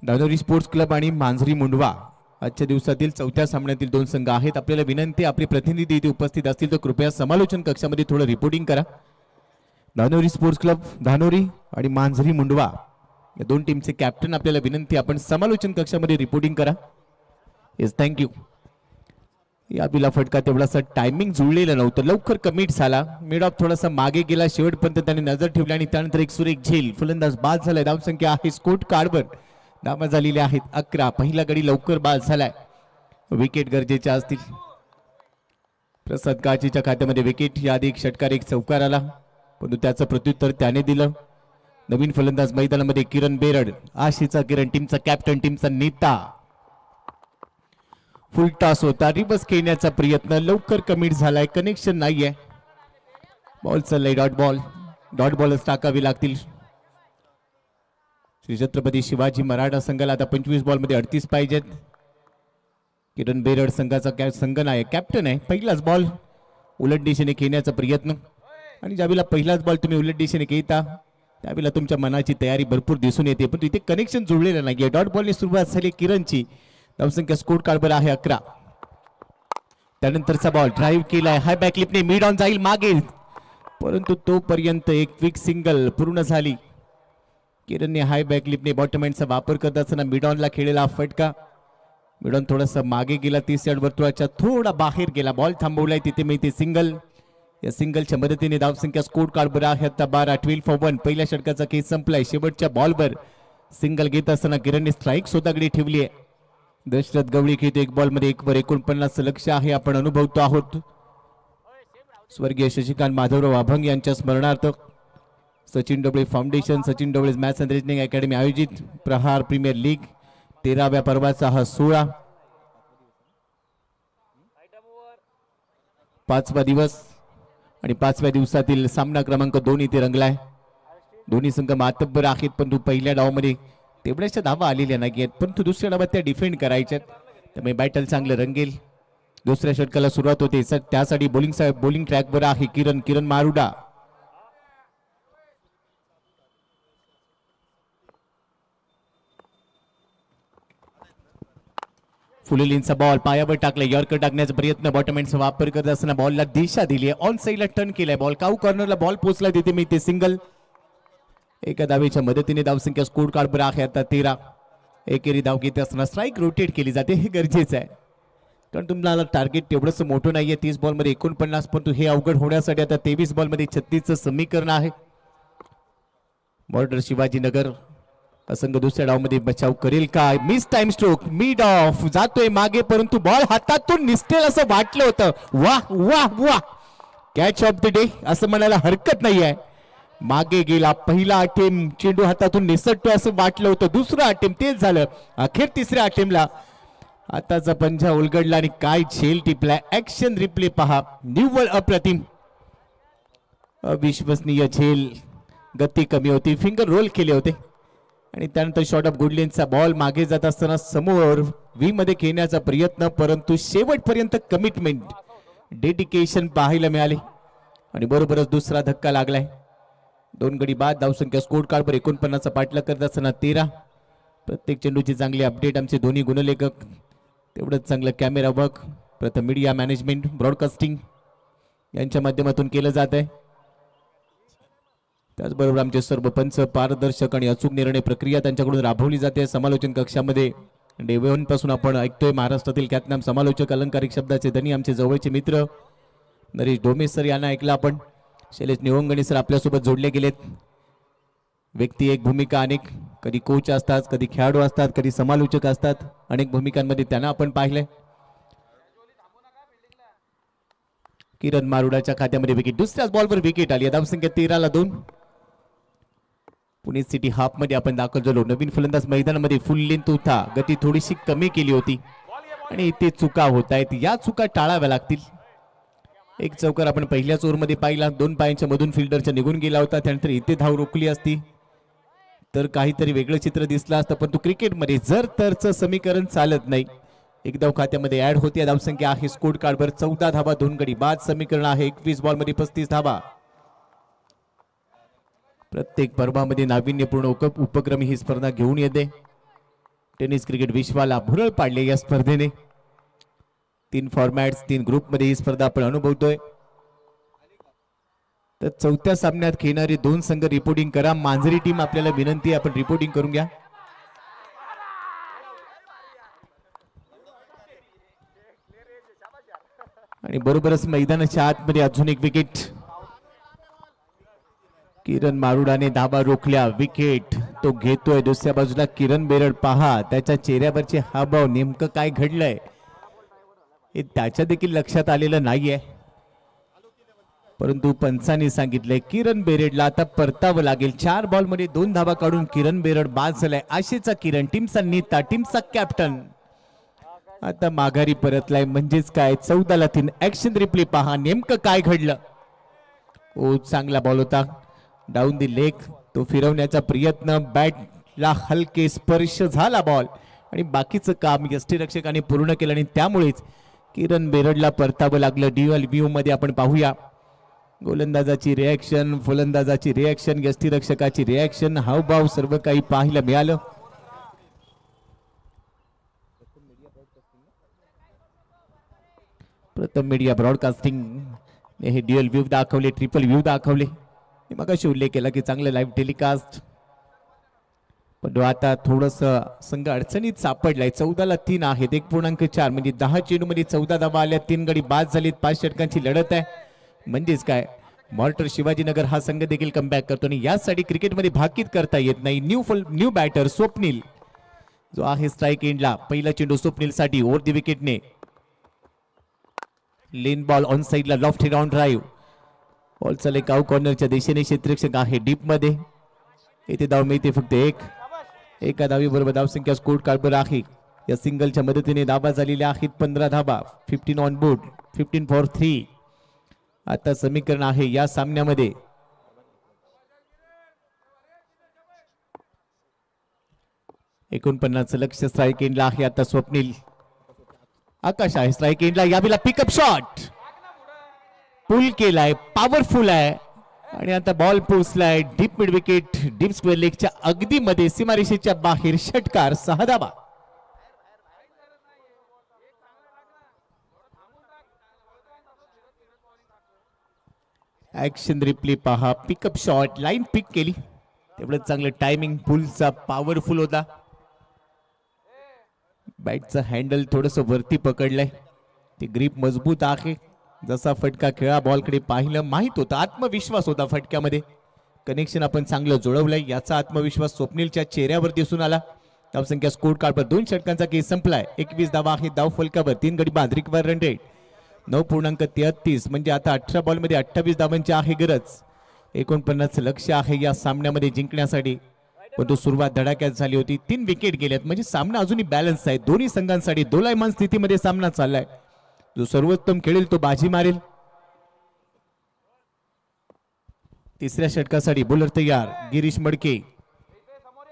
Danori sports club आणि मांजरी मुंडवा आजच्या दिवसातील चौथ्या सामन्यातील 2 संघ आहेत. आपल्याला विनंती, आपले प्रतिनिधी इथे उपस्थित असतील तर कृपया समालोचन कक्षामध्ये थोडं रिपोर्टिंग करा. दानोरी स्पोर्ट्स क्लब धानोरी आणि मांजरी मुंडवा या 2 टीमचे कॅप्टन, आपल्याला विनंती आपण समालोचन कक्षामध्ये रिपोर्टिंग करा. Yes, thank you. या बिला फटका तेवढासा टायमिंग जुळलेलं नव्हतं. लवकर कमिट झाला. मिड ऑफ थोडासा मागे गेला. शेवटपर्यंत त्याने नजर ठेवली आणि त्यानंतर एक सुरेख झेल. फलंदाज बाद झालाय. धावसंख्या आहे स्कोर कार्डवर धावा झालेल्या आहेत 11. पहिला गडी लवकर बाद झालाय. विकेट गरजेच्या असतील. प्रसाद काचीच्या खात्यामध्ये विकेट. याआधी एक षटकार एक चौकार आला, परंतु त्याचं प्रत्युत्तर त्याने दिलं. नवीन फलंदाज मैदानामध्ये किरण बेरड. आशीचा किरण, टीमचा कॅप्टन, टीमचा नेता. फुल टॉस होता. रिवर्स खेळण्याचा प्रयत्न लवकर कमिट झालाय. कनेक्शन नाहीये. बॉल चाललाय डॉट बॉल. डॉट बॉलच टाकावी लागतील. श्री छत्रपती शिवाजी मराठा संघाला आता 25 बॉलमध्ये 38 पाहिजेत. किरण बेरड संघाचा संघ नाही, कॅप्टन आहे. पहिलाच बॉल उलट दिशेने खेळण्याचा प्रयत्न, आणि ज्यावेळेला पहिलाच बॉल तुम्ही उलट दिशेने खेळता त्यावेळेला तुमच्या मनाची तयारी भरपूर दिसून येते, पण इथे कनेक्शन जुळलेलं नाहीये. डॉट बॉलने सुरुवात झाली किरणची. धावसंख्या स्कोर कार्डवर आहे 11. त्यानंतरचा बॉल ड्राईव्ह केलाय. हाय बॅक लिपने मिड ऑन जाईल मागे, परंतु तोपर्यंत एक क्विक सिंगल पूर्ण झाली. किरणने हाय बॅक लिपने बॉटम हँडचा वापर करत असताना मिड ऑनला खेळलेला फटका. मिड ऑन थोडासा मागे गेला. 30 यार्ड वर्तुळाच्या थोडा बाहेर गेला. बॉल थांबवलाय. तिथे मिळते सिंगल. या सिंगलच्या मदतीने धावसंख्या स्कोर कार्डवर आहे आता 12. 12 for 1. पहिल्या षटकाचा खेळ संपलाय. शेवटच्या बॉलवर सिंगल घेत असताना किरणने स्ट्राईक स्वतःकडे ठेवली आहे. दशरथ गवळी खेळतो. एक बॉल मध्ये 1 वर 49 लक्ष आहे. आपण अनुभवतो आहोत. स्वर्गीय शशिकांत माधवराव अभंग यांच्या स्मरणार्थ Sachin Dabale foundation, Sachin Dabale maths and reasoning academy आयोजित प्रहार प्रीमियर लीग 13व्या पर्वाचा हा 16 5वा दिवस आणि 5व्या दिवसातील सामना क्रमांक 2 इथे रंगलाय. दोन्ही संघ मातब्बर आहेत, परंतु पहिल्या डावामध्ये तेवढ्याशा धावा आलेल्या नाहीयेत, परंतु दुसऱ्या डावात त्या डिफेंड करायच्यात. त्यामुळे बॅटल चांगलं रंगेल. दुसऱ्या षटकाला सुरुवात होते. त्यासाठी बॉलिंग ट्रॅकवर आहे किरण मारुडा. फुलेलींचा बॉल पायावर टाकला. यॉर्कर टाकण्याचा प्रयत्न. बॉटम हँडचा वापर करत असताना बॉलला दिशा दिली. ऑन साईडला टर्न केलाय. बॉल काऊ कॉर्नरला बॉल पोहोचला. तिथे मी ते सिंगल. एका धावेच्या मदतीने धावसंख्या स्कोर कार्डवर आहे आता 13. एकेरी धाव घेत असताना स्ट्राईक रोटेट केली जाते. हे गरजेचं आहे, कारण तुम्हाला टार्गेट तेवढंच मोठं नाहीये. 30 बॉलमध्ये 49, परंतु हे अवघड होण्यासाठी आता 23 बॉलमध्ये 36चं समीकरण आहे. बॉर्डर शिवाजीनगर असंघ दुसऱ्या डावमध्ये बचाव करेल काय? Miss time stroke. Mid of जातोय मागे, परंतु बॉल हातातून निसटेल असं वाटलं होतं. वाह वाह वाह, कॅच ऑफ द डे असं म्हणायला हरकत नाहीये. मागे गेला. पहिला अटेम्प्ट चेंडू हातातून निसटतो असं वाटलं होतं. दुसरा अटेम्प्ट तेच झालं. अखेर तिसऱ्या अटेम्प्टला आताचा पंजा उलगडला आणि काय झेल टिपलाय. ऍक्शन रिप्ले पहा. निव्वळ अप्रतिम, अविश्वसनीय झेल. गती कमी होती. फिंगर रोल केले होते आणि त्यानंतर शॉट ऑफ गुडलेनचा बॉल मागे जात असताना समोर व्ही मध्ये खेळण्याचा प्रयत्न, परंतु शेवटपर्यंत कमिटमेंट, डेडिकेशन पाहायला मिळाले आणि बरोबरच दुसरा धक्का लागलाय. 2 गडी बाद. धावसंख्या स्कोर कार्डवर 49चा पाठलाग करत असताना 13. प्रत्येक चेंडूची चांगली अपडेट आमचे दोन्ही गुणलेखक, तेवढंच चांगलं कॅमेरा वर्क प्रथम मीडिया मॅनेजमेंट ब्रॉडकास्टिंग यांच्या माध्यमातून केलं जात आहे. त्याचबरोबर आमचे सर्व पंच पारदर्शक आणि अचूक निर्णय प्रक्रिया त्यांच्याकडून राबवली जाते. समालोचन कक्षामध्ये डे 1 पासून आपण ऐकतोय महाराष्ट्रातील ख्यातनाम समालोचक, अलंकारिक शब्दाचे धनी, आमचे जवळचे मित्र नरेश डोमे सर यांना ऐकलं आपण. शैलेश निवंगणे सर आपल्यासोबत जोडले गेलेत. व्यक्ती एक, भूमिका अनेक. कधी कोच असतात, कधी खेळाडू असतात, कधी समालोचक असतात. अनेक भूमिकांमध्ये त्यांना आपण पाहिलंय. किरण मारुडाच्या खात्यामध्ये विकेट. दुसऱ्याच बॉलवर विकेट आली. धावसंख्या 13-2. पुणे सिटी हाफ मध्ये आपण दाखल झालो. नवीन फलंदाज मैदानामध्ये फुल लेंथ होता, गती थोडीशी कमी केली होती आणि इथे चुका होत आहेत. या चुका टाळाव्या लागतील. एक चौकार आपण पहिल्याच ओव्हरमध्ये पाहिला, 2 पायांच्या मधून फिल्डरच्या निघून गेला होता. त्यानंतर इथे धाव रोखली असती तर काहीतरी वेगळं चित्र दिसलं असतं. पण तो क्रिकेटमध्ये जर तरचं समीकरण चालत नाही. एक धाव खात्यामध्ये ऍड होती. धावसंख्या आहे स्कोर कार्डवर 14 धावा, 2 गडी बाद. समीकरण आहे 21 बॉलमध्ये 35 धावा. प्रत्येक पर्वामध्ये नाविन्यपूर्ण उपक्रम ही स्पर्धा घेऊन येते. टेनिस क्रिकेट विश्वाला भुरळ पाडले या स्पर्धेने. 3 फॉर्मॅट्स 3 ग्रुपमध्ये ही स्पर्धा आपण अनुभवतोय. तर चौथ्या सामन्यात खेळणारे 2 संघ रिपोर्टिंग करा. मांजरी टीम आपल्याला विनंती आहे, आपण रिपोर्टिंग करून घ्या. आणि बरोबरच मैदानाच्या आतमध्ये अजून एक विकेट. किरण मारुडाने धाबा रोखल्या. विकेट तो घेतोय. दुसऱ्या बाजूला किरण बेरड, पहा त्याच्या चेहऱ्यावरचे हावभाव, नेमकं काय घडलंय हे त्याच्या देखील लक्षात आलेलं नाहीये. परंतु पंचांनी सांगितलंय किरण बेरडला आता परतावं लागेल. 4 बॉलमध्ये 2 धावा काढून किरण बेरड बाद झालाय. आशेचा किरण, टीमचा नेता, टीमचा कॅप्टन आता माघारी परतलाय. म्हणजेच काय, 14-3. ऍक्शन रिप्ले पहा, नेमकं काय घडलं. ओ चांगला बॉल होता, डाऊन दी लेग. तो फिरवण्याचा प्रयत्न, बॅटला हलके स्पर्श झाला बॉल आणि बाकीचं काम यष्टीरक्षकाने पूर्ण केलं आणि त्यामुळेच किरण बेरडला परतावं लागलं. ड्युअल व्ह्यू मध्ये आपण पाहूया. गोलंदाजाची रिॲक्शन, फलंदाजाची रिॲक्शन, यष्टीरक्षकाची रिॲक्शन, हावभाव सर्व काही पाहायला मिळालं. प्रथम मीडिया ब्रॉडकास्टिंग हे ड्युअल व्ह्यू दाखवले, ट्रिपल व्ह्यू दाखवले. मी मगाशी उल्लेख केला की चांगलं लाईव्ह टेलिकास्ट. पण आता थोडस संघ अडचणीत सापडलाय. 14-3 आहेत. 1.4 म्हणजे 10 चेंडूमध्ये 14 धावा आल्या. 3 गडी बाद झालीत. 5 षटकांची लढत आहे. म्हणजेच काय, मॉर्टर शिवाजीनगर हा संघ देखील कमबॅक करतो आणि यासाठी क्रिकेटमध्ये भाकीत करता येत नाही. न्यू बॅटर स्वप्नील जो आहे स्ट्राईक एंडला. पहिला चेंडू स्वप्नील साठी ओव्हर दी विकेटने. लेन बॉल ऑन साइडला, लॉफ्ट राऊंड ड्राईव्ह. बॉल चाले काऊ कॉर्नरच्या दिशेने. क्षेत्ररक्षक आहे डीप मध्ये. इथे धाव मिळते फक्त एका धावी बरोबर धावसंख्या स्कोर कार्डवर आहे. या सिंगलच्या मदतीने धावा झालेल्या आहेत 15 धावा. 15 ऑन बोर्ड, 15 फॉर 3. आता समीकरण आहे या सामन्यामध्ये 49 लक्ष स्ट्राईक एंडला आहे. आता स्वप्नील, आकाश आहे स्ट्राईक एंडला. यावेळेला पिकअप शॉट पुल केलाय, पॉवरफुल आहे आणि आता बॉल पोहोचलाय deep mid wicket, deep square लेगच्या अगदी मध्ये, सीमारेषेच्या बाहेर. षटकार, 6 धावा. ऍक्शन रिप्ले पहा. पिकअप शॉट, लाईन पिक केली. तेवढंच चांगलं टायमिंग. पुलचा पॉवरफुल होता. बॅटचं हँडल थोडस वरती पकडलंय. ती ग्रीप मजबूत आहे. जसा फटका खेळा बॉलकडे पाहिलं, माहित होतं, आत्मविश्वास होता फटक्यामध्ये. कनेक्शन आपण चांगलं जुळवलंय. याचा आत्मविश्वास स्वप्नीलच्या चेहऱ्यावर दिसून आला. धावसंख्या स्कोर कार्डवर 2 षटकांचा केस संपलाय. 21 धावा आहे धाव फलकावर. 3 गडी बाद. रिक्वायर रन रेट 9.33 म्हणजे आता 18 बॉलमध्ये 28 धावांची आहे गरज. 49 लक्ष आहे या सामन्यामध्ये जिंकण्यासाठी. पण तो सुरुवात धडाक्यात झाली होती. 3 विकेट गेल्यात म्हणजे सामना अजूनही बॅलन्स आहे. दोन्ही संघांसाठी दोलायमान स्थितीमध्ये सामना चाललाय. जो सर्वोत्तम खेळेल तो बाजी मारेल. तिसऱ्या षटकासाठी बॉलर तयार. गिरीश मडके.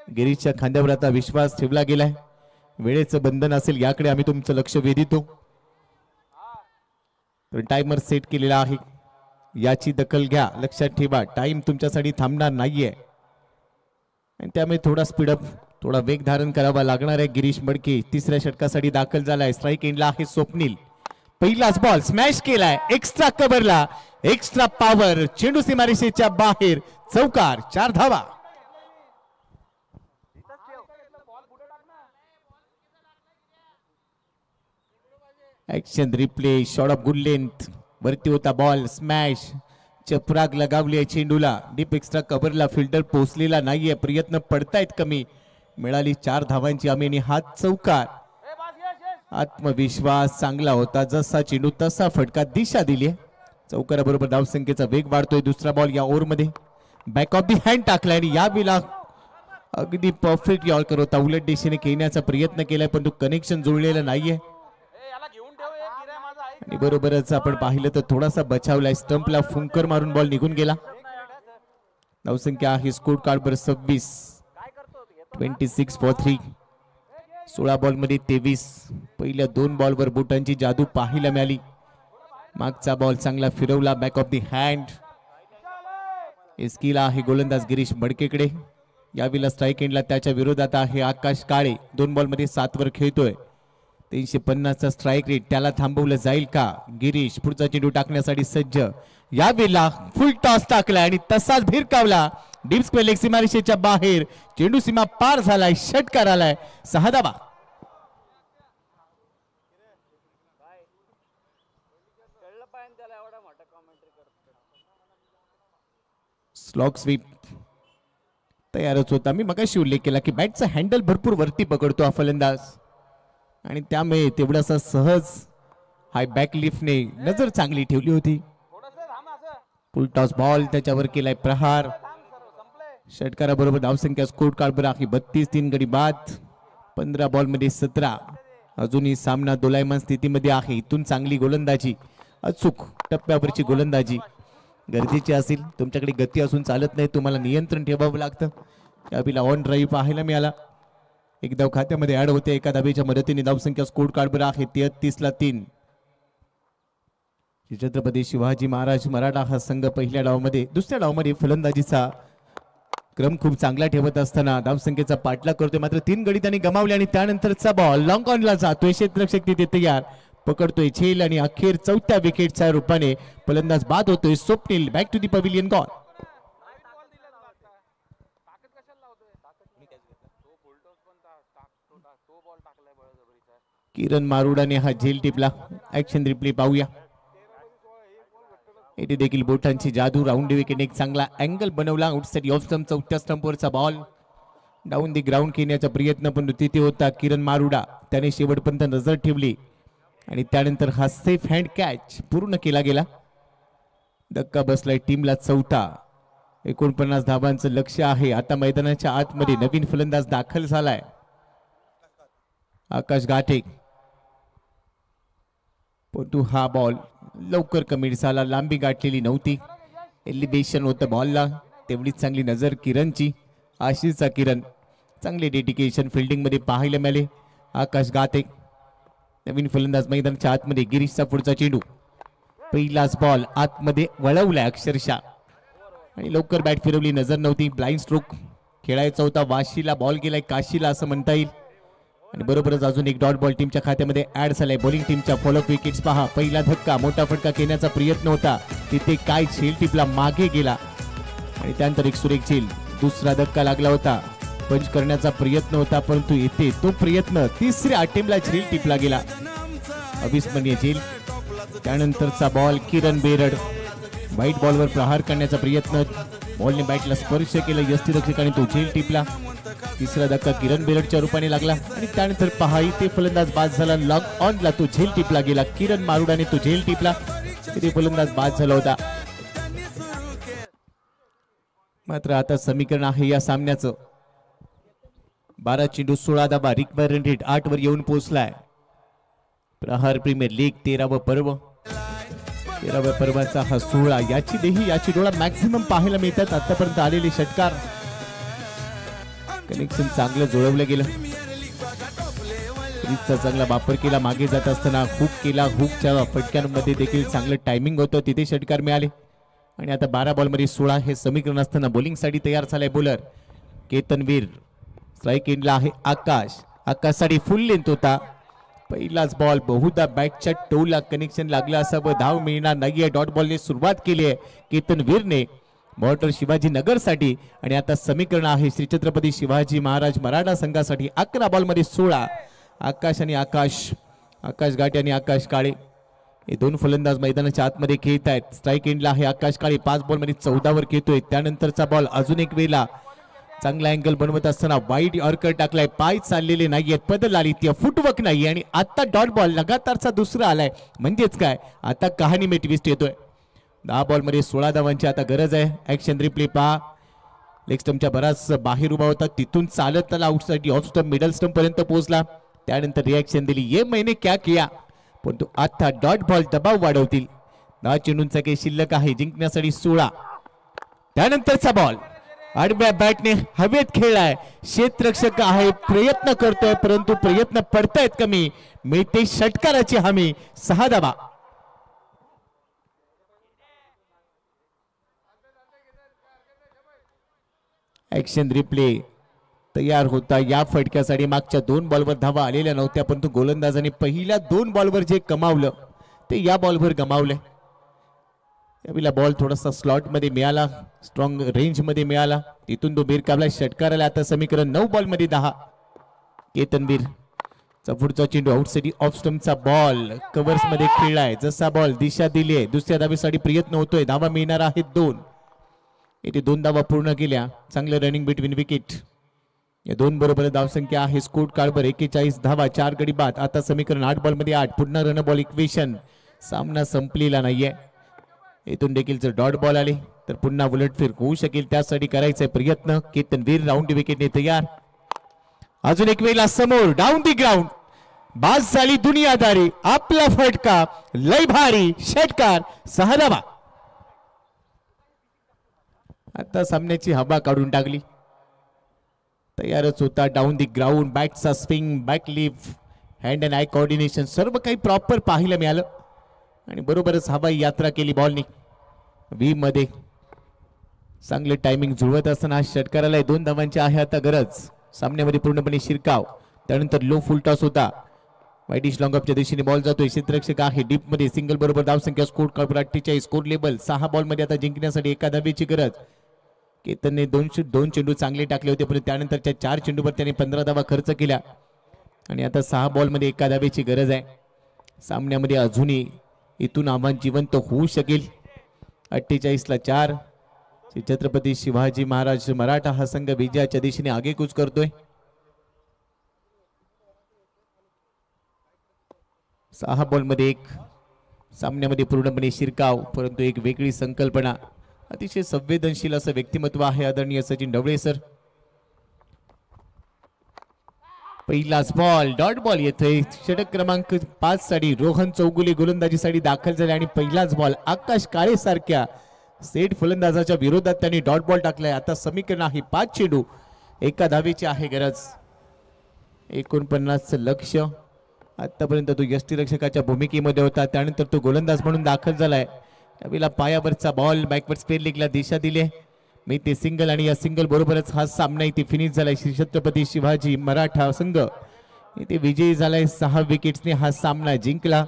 गिरीशच्या खांद्यावर आता विश्वास ठेवला गेलाय. वेळेचं बंधन असेल याकडे आम्ही तुमचं लक्ष वेधितो. टाइमर सेट केलेला आहे. याची दखल घ्या. लक्षात ठेवा, टाइम तुमच्यासाठी थांबणार नाहीये आणि त्यामुळे थोडा स्पीडअप, थोडा वेग धारण करावा लागणार आहे. गिरीश मडके तिसऱ्या षटकासाठी दाखल झालाय. स्ट्राईक एंडला आहे स्वप्नील. पहिलाच बॉल स्मॅश केलाय. एक्स्ट्रा कव्हरला, एक्स्ट्रा पॉवर. चेंडू सीमारेषेच्या बाहेर. चौकार, 4 धावा. Action replay. Shot of good length. वरती होता बॉल. स्मॅश. चपराग लगावली आहे चेंडूला. डीप एक्स्ट्रा कव्हरला फिल्डर पोहोचलेला नाहीये. प्रयत्न पडतायत कमी. मिळाली 4 धावांची आम्ही आणि हा चौकार. आत्मविश्वास चांगला होता. जसा चेंडू तसा फटका. दिशा दिली. चौकाराबरोबर धावसंख्येचा वेग वाढतोय. दुसरा बॉल या ओव्हरमध्ये बॅक ऑफ दी हँड टाकला आणि या वेळेला अगदी परफेक्ट यॉर्कर होता. उलट दिशेने खेळण्याचा प्रयत्न केलाय पण तो कनेक्शन जुळलेला नाहीये. आणि बरोबरच आपण पाहिलं तर थोडासा बचावलाय. स्टंपला फुंकर मारून बॉल निघून गेला. धावसंख्या आहे स्कोर कार्ड वर 26 फॉर 3. 16 बॉलमध्ये 23. पहिल्या 2 बॉलवर बोटांची जादू पाहायला मिळाली. मागचा बॉल चांगला फिरवला बॅक ऑफ दी हँड. एस्कीला आहे गोलंदाज गिरीश मडकेकडे. यावेळेला स्ट्राईक एंडला त्याच्या विरोधात आहे आकाश काळे. 2 बॉलमध्ये 7 वर खेळतोय. 350चा स्ट्राईक रेट. त्याला थांबवलं जाईल का? गिरीश पुढचा चेंडू टाकण्यासाठी सज्ज. यावेळेला फुल टॉस टाकला आणि तसाच भिरकावला. डीप स्क्वेअर लेग सीमारेषेच्या बाहेर. चेंडू सीमा पार झालाय. षटकार आलाय. 6 धावा. स्लॉग स्वीप तयारच होता. मी मगाशी उल्लेख केला की बॅटचा हँडल भरपूर वरती पकडतो हा फलंदाज आणि त्यामुळे तेवढासा सहज हाय बॅक लिफ्टने नजर चांगली ठेवली होती. फुल टॉस बॉल त्याच्यावर केलाय प्रहार. षटकाराबरोबर धावसंख्या स्कोर कार्डवर आहे 32. 3 गडी बाद. 15 बॉलमध्ये 17. अजूनही सामना दोलायमान स्थितीमध्ये आहे. इथून चांगली गोलंदाजी, अचूक टप्प्यावरची गोलंदाजी गरजेची असेल. तुमच्याकडे गती असून चालत नाही. तुम्हाला नियंत्रण ठेवावं लागतं. यावेळेला ऑन ड्राईव्ह पाहायला मिळाला. एक धाव खात्यामध्ये ऍड होते. एका धावेच्या मदतीने धावसंख्या स्कोर कार्डवर आहे 33ला 3. छत्रपती शिवाजी महाराज मराठा हा संघ पहिल्या डावामध्ये, दुसऱ्या डावामध्ये फलंदाजीचा क्रम खूप चांगला ठेवत असताना धावसंख्येचा पाठलाग करतोय. मात्र 3 गडी त्यांनी गमावले आणि त्यानंतरचा बॉल लॉंग ऑनला जातोय. क्षेत्ररक्षक तिथे तयार, पकडतोय झेल आणि अखेर 4थ्या विकेटच्या रूपाने फलंदाज बाद होतोय. Swapnil back to the pavilion gone. Kiran मारुडाने हा झेल टिपला. ऍक्शन रिप्ले पाहूया. येथे देखील बोटांची जादू. Round wicket. एक चांगला अँगल बनवला. Outside off stump. 4थ्या स्टंपवरचा बॉल डाऊन दी ग्राउंड खेळण्याचा प्रयत्न पण तिथे होता किरण मारुडा. त्याने शेवटपर्यंत नजर ठेवली आणि त्यानंतर हा सेफ हँड कॅच पूर्ण केला गेला. धक्का बसलाय टीमला 4था. 49 धावांचं लक्ष आहे. आता मैदानाच्या आतमध्ये नवीन फलंदाज दाखल झालाय आकाश गाठे. परंतु हा बॉल लवकर कमिट झाला. लांबी गाठलेली नव्हती. एलिव्हेशन होतं बॉलला. तेवढीच चांगली नजर किरणची. आशिषचा किरण चांगले डेडिकेशन फिल्डिंग मध्ये पाहायला मिळाले. आकाश गाते. नवीन फलंदाज मैदानाच्या आतमध्ये. गिरीशचा पुढचा चेंडू. पहिलाच बॉल आतमध्ये वळवलाय अक्षरशः आणि लवकर बॅट फिरवली. नजर नव्हती. ब्लाइंड स्ट्रोक खेळायचा होता. वाशीला बॉल गेलाय काशीला असं म्हणता येईल. आणि बरोबरच अजून एक डॉट बॉल टीमच्या खात्यामध्ये ऍड झालाय. बॉलिंग टीमच्या फॉलोअप विकेट्स पहा. पहिला धक्का, मोठा फटका घेण्याचा प्रयत्न होता. तिथे काय झेल टिपला, मागे गेला आणि त्यानंतर एक सुरेख झेल. दुसरा धक्का लागला होता. पंच करण्याचा प्रयत्न होता परंतु येथे तो प्रयत्न तिसऱ्या अटेम्प्टला झेल टिपला गेला. अविस्मरणीय झेल. त्यानंतरचा बॉल किरण बेरड. व्हाईट बॉलवर प्रहार करण्याचा प्रयत्न. बॉलने बॅटला स्पर्श केला. यष्टीरक्षकाने तो झेल टिपला. तिसरा धक्का किरण बेरडच्या रूपाने लागला आणि त्यानंतर पहा इथे फलंदाज बाद झाला. लॉंग ऑनला तो झेल टिपला गेला. किरण मारुडाने तो झेल टिपला. तिथे फलंदाज बाद झाला होता. मात्र आता समीकरण आहे या सामन्याचं. 12 चेंडू 16 धावा. रिक्वायर्ड रन रेट 8 वर येऊन पोहोचलाय. प्रहार प्रीमियर लीग 13वं पर्व. 13व्या पर्वाचा हा 16. याची देही याची डोळा मॅक्सिमम पाहायला मिळतात. आतापर्यंत आलेले षटकार कनेक्शन चांगलं जुळवलं गेलं. रिचचा चांगला वापर केला. मागे जात असताना हुक केला. हुकच्या फटक्यांमध्ये देखील चांगलं टायमिंग होतं. तिथे षटकार मिळाले आणि आता 12 बॉलमध्ये 16 हे समीकरण असताना बॉलिंगसाठी तयार झालाय बॉलर केतनवीर. स्ट्राईक एंडला आहे आकाश. आकाशसाठी फुल लेंथ होता. पहिलाच बॉल बहुधा बॅटच्या टोला कनेक्शन लागलं असावं. धाव मिळणार नाहीये. डॉट बॉलने सुरुवात केली आहे केतनवीरने बॉर्डर शिवाजीनगरसाठी. आणि आता समीकरण आहे श्री छत्रपती शिवाजी महाराज मराठा संघासाठी. 11 बॉलमध्ये 16. आकाश आणि आकाश गाठे आणि आकाश काळे हे दोन फलंदाज मैदानाच्या आतमध्ये खेळत आहेत. स्ट्राईक एंडला आहे आकाश काळे. 5 बॉलमध्ये 14 वर खेळतोय. त्यानंतरचा बॉल अजून एक वेळेला चांगला अँगल बनवत असताना वाईट यॉर्कर टाकलाय. पाय चाललेले नाहीयेत. पदल आली ती फुटवर्क नाही आणि आता डॉट बॉल लगातारचा दुसरा आलाय. म्हणजेच काय आता कहाणी में ट्विस्ट येतोय. 10 बॉलमध्ये 16 धावांची आता गरज आहे. ऍक्शन रिप्ले पहा. लेग स्टंपच्या बराच बाहेर उभा होता, तिथून चालत त्याला outside off stump middle stump पर्यंत पोहोचला. त्यानंतर रिॲक्शन दिली, ये मैंने क्या किया. पण तो आता डॉट बॉल दबाव वाढवतील. 10 चेंडूंचा काही शिल्लक आहे, जिंकण्यासाठी 16. त्यानंतरचा बॉल आडव्या बॅटने हवेत खेळलाय. क्षेत्ररक्षक आहे, प्रयत्न करतोय परंतु प्रयत्न पडतायत कमी. मिळते षटकाराची हमी. 6 धावा. ऍक्शन रिप्ले तयार होता. या फटक्यासाठी मागच्या 2 बॉलवर धावा आलेल्या नव्हत्या, परंतु गोलंदाजाने पहिल्या 2 बॉलवर जे कमावलं ते या बॉलवर गमावलंय. यावेळेला बॉल थोडासा स्लॉट मध्ये मिळाला, स्ट्रॉंग रेंज मध्ये मिळाला, तिथून तो बीर काबला षटकाराला. आता समीकरण 9 बॉल मध्ये 10. केतनवीर पुढचा चेंडू आउटसाइड ऑफ स्टंपचा बॉल कव्हर्स मध्ये खेळलाय. जसा बॉल दिशा दिली आहे, दुसऱ्या धावेसाठी प्रयत्न होतोय. धावा मिळणार आहेत 2. येथे 2 धावा पूर्ण केल्या. चांगलं रनिंग बिटवीन विकेट. या 2 बरोबर धावसंख्या आहे स्कोर कार्डवर 41 धावा, 4 गडी बाद. आता समीकरण 8 बॉल मध्ये 8. पुन्हा रन बॉल इक्वेशन. सामना संपलेला नाहीये. इथून देखील जर डॉट बॉल आले तर पुन्हा उलटफेर होऊ शकेल, त्यासाठी करायचा प्रयत्न. केतनवीर राऊंड विकेटने तयार. अजून एक वेळेला समोर डाऊन दी ग्राउंड. बाज झाली दुनियादारी. आपला फटका लय भारी. षटकार. 6 धावा. आता सामन्याची हवा काढून टाकली. तयारच होता. डाऊन दी ग्राउंड, बॅटचा swing, back lift, hand and eye coordination सर्व काही प्रॉपर पाहायला मिळालं आणि बरोबरच हवाई यात्रा केली बॉलनी. व्ही मध्ये चांगले टायमिंग जुळवत असताना षटकाराला 2 धावांची आहे आता गरज. सामन्यामध्ये पूर्णपणे शिरकाव. त्यानंतर लो फुल टॉस होता. वाईटिश लॉंग ऑफच्या दिशेने बॉल जातोय. क्षेत्ररक्षक आहे डीप मध्ये. सिंगल बरोबर धावसंख्या score card 48. Score label 6 ball मध्ये आता जिंकण्यासाठी 1 धावेची गरज. केतनने 2 चेंडू चांगले टाकले होते, पण त्यानंतरच्या 4 चेंडूवर त्याने 15 धावा खर्च केल्या आणि आता 6 बॉल मध्ये 1 धावेची गरज आहे. सामन्यामध्ये अजूनही इथून आव्हान जिवंत होऊ शकेल. 48ला 4. छत्रपती शिवाजी महाराज मराठा हा संघ विजयाच्या दिशेने आगेकूच करतोय. 6 बॉल मध्ये 1. सामन्यामध्ये पूर्णपणे शिरकाव, परंतु एक वेगळी संकल्पना. अतिशय संवेदनशील असं व्यक्तिमत्व आहे आदरणीय सचिन ढवळे सर. पहिलाच बॉल डॉट बॉल येतोय. षटक क्रमांक 5 साठी रोहन चौगुले गोलंदाजीसाठी दाखल झाले आणि पहिलाच बॉल आकाश काळे सारख्या सेट फलंदाजाच्या विरोधात त्यांनी डॉट बॉल टाकलाय. आता समीकरण आहे 5 चेंडू 1 धावेची आहे गरज. 49 लक्ष. आतापर्यंत तो यष्टीरक्षकाच्या भूमिकेमध्ये होता, त्यानंतर तो गोलंदाज म्हणून दाखल झालाय. त्यावेळेला पायावरचा बॉल बॅकवर्ड स्पेअर लेगला दिशा दिली. मी ते सिंगल आणि या सिंगल बरोबरच हा सामना इथे फिनिश झालाय. श्री छत्रपती शिवाजी मराठा संघ इथे विजयी झालाय. 6 विकेट्सने हा सामना जिंकला.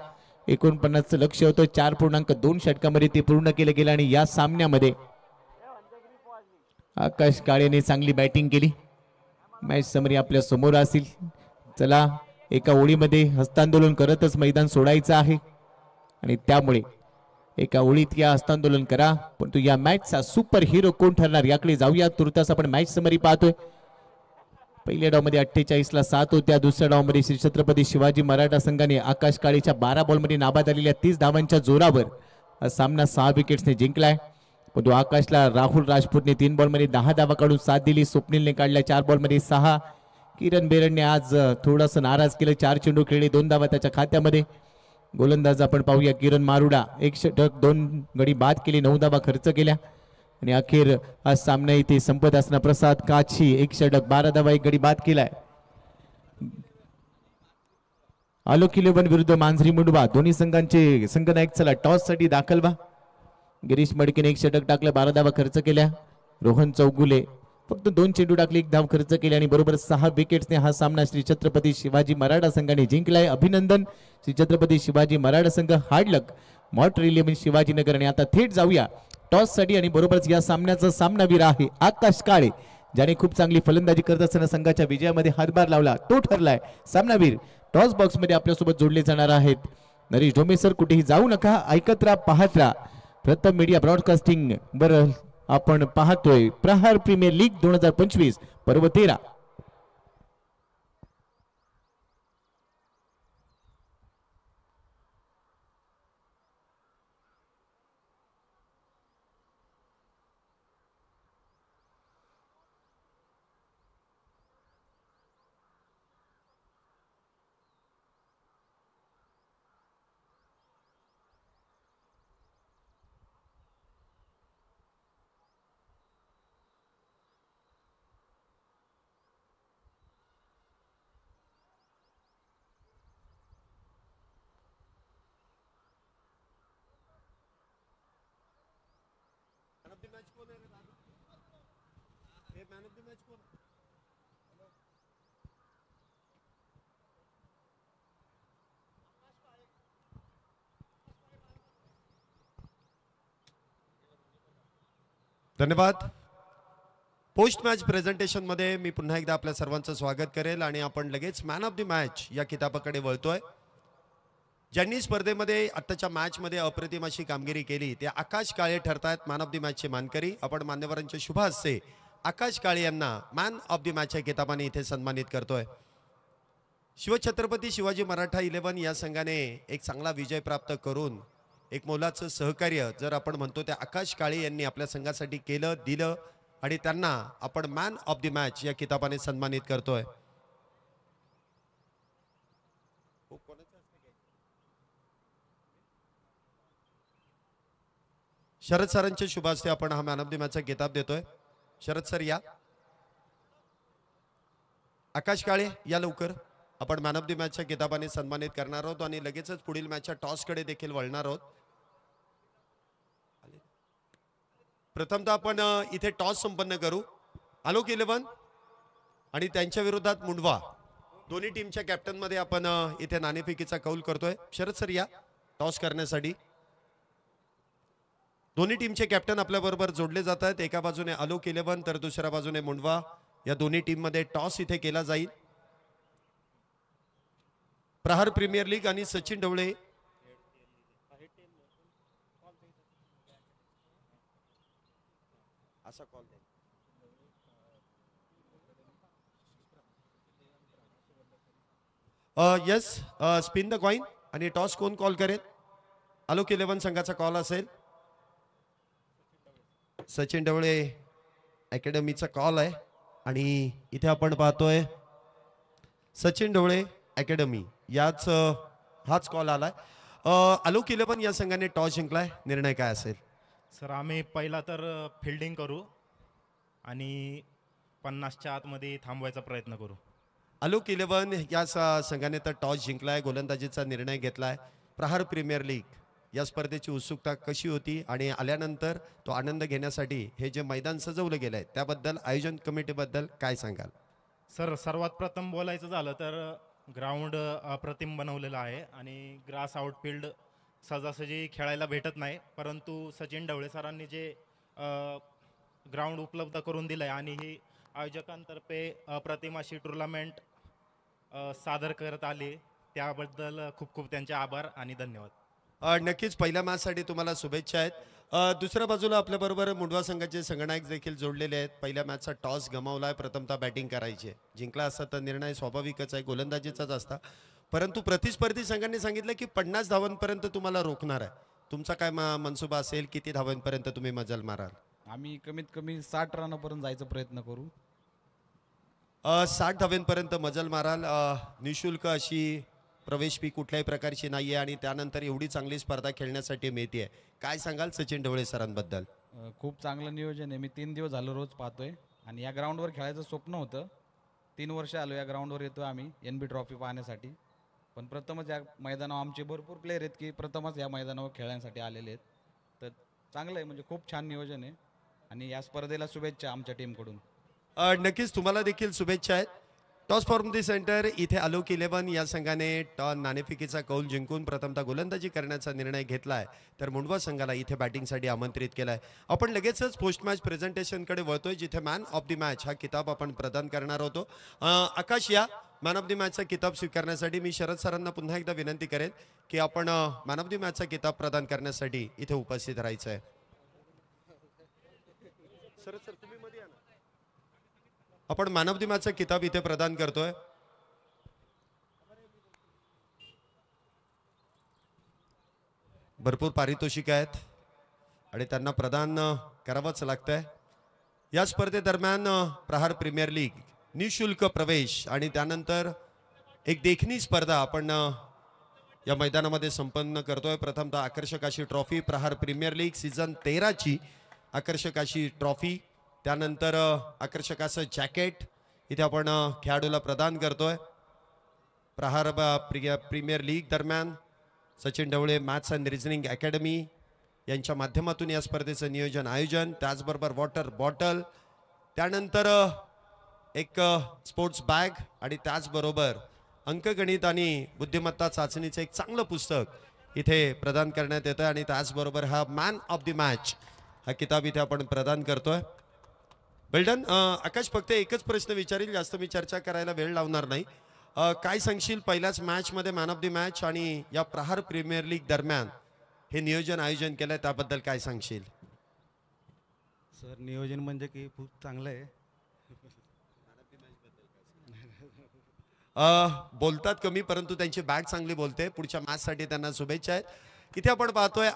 49 लक्ष होतं. 4.2 षटकामध्ये ते पूर्ण केले गेले आणि या सामन्यामध्ये आकाश काळेने चांगली बॅटिंग केली. मॅच समरी आपल्या समोर असेल. चला, एका ओळीमध्ये हस्तांदोलन करतच मैदान सोडायचं आहे आणि त्यामुळे एका ओळीत या हस्तांदोलन करा. परंतु या मॅचचा सुपर हिरो कोण ठरणार याकडे जाऊया. तुर्तास आपण मॅच समरी पाहतोय. पहिल्या डावमध्ये 48ला 7 होत्या. दुसऱ्या डावमध्ये श्री छत्रपती शिवाजी मराठा संघाने आकाश काळेच्या 12 बॉलमध्ये नाबाद आलेल्या 30 धावांच्या जोरावर हा सामना 6 विकेट्सने जिंकलाय. परंतु आकाशला राहुल राजपूतने 3 बॉलमध्ये 10 धावा काढून साथ दिली. स्वप्नीलने काढल्या 4 बॉलमध्ये 6. किरण बेरडने आज थोडंसं नाराज केलं. 4 चेंडू खेळले, 2 धावा त्याच्या खात्यामध्ये. गोलंदाज आपण पाहूया किरण मारुडा. 1 षटक 2 गडी बाद केले, 9 धावा खर्च केल्या आणि अखेर हा सामना इथे संपत असताना प्रसाद काची 1 षटक 12 धावा 1 गडी बाद केलाय. आलोक 11 विरुद्ध मांजरी मुंडवा दोन्ही संघांचे संघनायक चला टॉस साठी दाखल व्हा. गिरीश मडकेने 1 षटक टाकलं, 12 धावा खर्च केल्या. रोहन चौगुले फक्त 2 चेंडू टाकले, 1 धाव खर्च केली आणि बरोबर 6 विकेट्सने हा सामना श्री छत्रपती शिवाजी मराठा संघाने जिंकलाय. अभिनंदन श्री छत्रपती शिवाजी मराठा संघ. हार्ड लक मॉन्ट्रियल 11 शिवाजीनगर. आणि आता थेट जाऊया टॉस साठी आणि बरोबरच या सामन्याचा सामनावीर आहे आकाश काळे, ज्याने खूप चांगली फलंदाजी करत असताना संघाच्या विजयामध्ये हातभार लावला. तो ठरलाय सामनावीर. टॉस बॉक्स मध्ये आपल्यासोबत जोडले जाणार आहेत नरेश ढोमे सर. कुठेही जाऊ नका, ऐकत राहा, पाहत राहा. प्रथम मीडिया ब्रॉडकास्टिंग बर आपण पाहतोय प्रहार प्रीमियर लीग 2025 पर्व 13. धन्यवाद. पोस्ट मॅच प्रेझेंटेशन मध्ये मी पुन्हा एकदा आपल्या सर्वांचं स्वागत करेल आणि आपण लगेच मॅन ऑफ द मॅच या किताबाकडे वळतोय. ज्यांनी स्पर्धेमध्ये आत्ताच्या मॅच मध्ये अप्रतिम अशी कामगिरी केली ते आकाश काळे ठरतायत मॅन ऑफ द मॅचचे मानकरी. आपण मान्यवरांच्या शुभ हस्ते आकाश काळे यांना मॅन ऑफ द मॅचच्या किताबाने इथे सन्मानित करतोय. शिवछत्रपती शिवाजी मराठा 11 या संघाने एक चांगला विजय प्राप्त करून एक मोलाचं सहकार्य जर आपण म्हणतो ते आकाश काळे यांनी आपल्या संघासाठी केलं दिलं आणि त्यांना आपण मॅन ऑफ द मॅच या किताबाने सन्मानित करतोय. शरद सरांच्या शुभ हस्ते आपण हा मॅन ऑफ द मॅचचा किताब देतोय. शरद सर या. आकाश काळे या लवकर. आपण मॅन ऑफ द मॅचच्या किताबाने सन्मानित करणार आहोत आणि लगेचच पुढील मॅचच्या टॉसकडे देखील वळणार आहोत. प्रथमतः आपण इथे टॉस संपन्न करू. आलोक 11 आणि त्यांच्या विरोधात मुंडवा दोन्ही टीमच्या कॅप्टन मध्ये आपण इथे नाणेफेकीचा कौल करतोय. शरद सर या टॉस करण्यासाठी. दोन्ही टीमचे कॅप्टन आपल्या बरोबर जोडले जात आहेत. एका बाजूने आलोक 11 तर दुसऱ्या बाजूने मुंडवा. या दोन्ही टीम मध्ये टॉस इथे केला जाईल. प्रहार प्रीमियर लीग आणि सचिन ढवळे असा call yes spin the coin आणि टॉस कोण कॉल करेल? आलोक 11 संघाचा कॉल असेल. सचिन ढवळे अकॅडमीचा कॉल आहे आणि इथे आपण पाहतोय सचिन ढवळे अकॅडमी हाच कॉल आलाय. आलोक 11 या संघाने टॉस जिंकलाय. निर्णय काय असेल? सर आम्ही पहिला तर फिल्डिंग करू आणि 50च्या आतमध्ये थांबवायचा प्रयत्न करू. आलोक 11 या संघाने तर टॉस जिंकलाय. गोलंदाजीचा निर्णय घेतलाय. प्रहार प्रीमियर लीग या स्पर्धेची उत्सुकता कशी होती आणि आल्यानंतर तो आनंद घेण्यासाठी हे जे मैदान सजवलं गेलंय त्याबद्दल आयोजन कमिटीबद्दल काय सांगाल? सर सर्वात प्रथम बोलायचं झालं तर ग्राउंड अप्रतिम बनवलेलं आहे आणि ग्रास आउटफील्ड सहजासहजी खेळायला भेटत नाही. परंतु सचिन ढवळे सरांनी जे ग्राउंड उपलब्ध करून दिलं आहे आणि ही आयोजकांतर्फे अप्रतिम अशी टुर्नामेंट सादर करत आली त्याबद्दल खूप खूप त्यांचे आभार आणि धन्यवाद. नक्कीच पहिल्या मॅचसाठी तुम्हाला शुभेच्छा आहेत. दुसऱ्या बाजूला आपल्याबरोबर मुंडवा संघाचे संघनायक देखील जोडलेले आहेत. पहिल्या मॅचचा टॉस गमावलाय. प्रथमतः बॅटिंग करायची आहे. जिंकला असता तर निर्णय स्वाभाविकच आहे गोलंदाजीचाच असता. परंतु प्रतिस्पर्धी संघांनी सांगितलं की 50 धावांपर्यंत तुम्हाला रोखणार आहे. तुमचा काय मनसुबा असेल? किती धावांपर्यंत तुम्ही मजल माराल? आम्ही कमीत कमी 60 रनापर्यंत जायचा प्रयत्न करू. 60 धावांपर्यंत मजल माराल. निशुल्क अशी प्रवेश फी कुठल्याही प्रकारची नाहीये आणि त्यानंतर एवढी चांगली स्पर्धा खेळण्यासाठी मिळते. काय सांगाल सचिन ढवळे सरांबद्दल? खूप चांगलं नियोजन आहे. मी 3 दिवस झालो रोज पाहतोय आणि या ग्राउंडवर खेळायचं स्वप्न होतं. 3 वर्ष आलो या ग्राउंडवर येतो आम्ही NB ट्रॉफी पाहण्यासाठी. पण प्रथमच या मैदानावर आमचे भरपूर प्लेयर आहेत की प्रथमच या मैदानावर खेळण्यासाठी आलेले आहेत. तर चांगलं आहे म्हणजे खूप छान नियोजन आहे आणि या स्पर्धेला शुभेच्छा आमच्या टीमकडून. नक्कीच तुम्हाला देखील शुभेच्छा आहेत. टॉस फॉर्म दी सेंटर इथे आलोक 11 या संघाने नाणेफेकीचा कौल जिंकून प्रथमतः गोलंदाजी करण्याचा निर्णय घेतलाय तर मुंडवा संघाला इथे बॅटिंगसाठी आमंत्रित केलाय. आपण लगेचच पोस्ट मॅच प्रेझेंटेशनकडे वळतोय जिथे मॅन ऑफ द मॅच हा किताब आपण प्रदान करणार होतो. आकाश या मॅन ऑफ द मॅचचा किताब स्वीकारण्यासाठी मी शरद सरांना पुन्हा एकदा विनंती करेन की आपण मॅन ऑफ द मॅचचा किताब प्रदान करण्यासाठी इथे उपस्थित राहायचं आहे. आपण मॅन ऑफ द मॅचचा किताब इथे प्रदान करतोय. भरपूर पारितोषिक आहेत आणि त्यांना प्रदान करावंच लागतंय. या स्पर्धेदरम्यान प्रहार प्रीमियर लीग निशुल्क प्रवेश आणि त्यानंतर एक देखणी स्पर्धा आपण या मैदानामध्ये संपन्न करतोय. प्रथमतः आकर्षक अशी ट्रॉफी प्रहार प्रीमियर लीग सीझन 13ची आकर्षक अशी ट्रॉफी. त्यानंतर आकर्षक असं जॅकेट इथे आपण खेळाडूला प्रदान करतोय. प्रहार प्रीमियर लीग दरम्यान Sachin Dhawale maths and reasoning academy यांच्या माध्यमातून या स्पर्धेचं नियोजन आयोजन, त्याचबरोबर वॉटर बॉटल, त्यानंतर एक स्पोर्ट्स बॅग आणि त्याचबरोबर अंकगणित आणि बुद्धिमत्ता चाचणीचं एक चांगलं पुस्तक इथे प्रदान करण्यात येतं आणि त्याचबरोबर हा मॅन ऑफ द मॅच हा किताब इथे आपण प्रदान करतोय. वेल्डन. आकाश, फक्त एकच प्रश्न विचारील, जास्त मी चर्चा करायला वेळ लावणार नाही. काय सांगशील पहिल्याच मॅचमध्ये मॅन ऑफ द मॅच आणि या प्रहार प्रीमियर लीग दरम्यान हे नियोजन आयोजन केलंय त्याबद्दल काय सांगशील? सर नियोजन म्हणजे की खूप चांगलं आहे. बोलतात कमी परंतु त्यांची बॅट चांगली बोलते. पुढच्या मॅचसाठी त्यांना शुभेच्छा आहेत. इथे आपण पाहतोय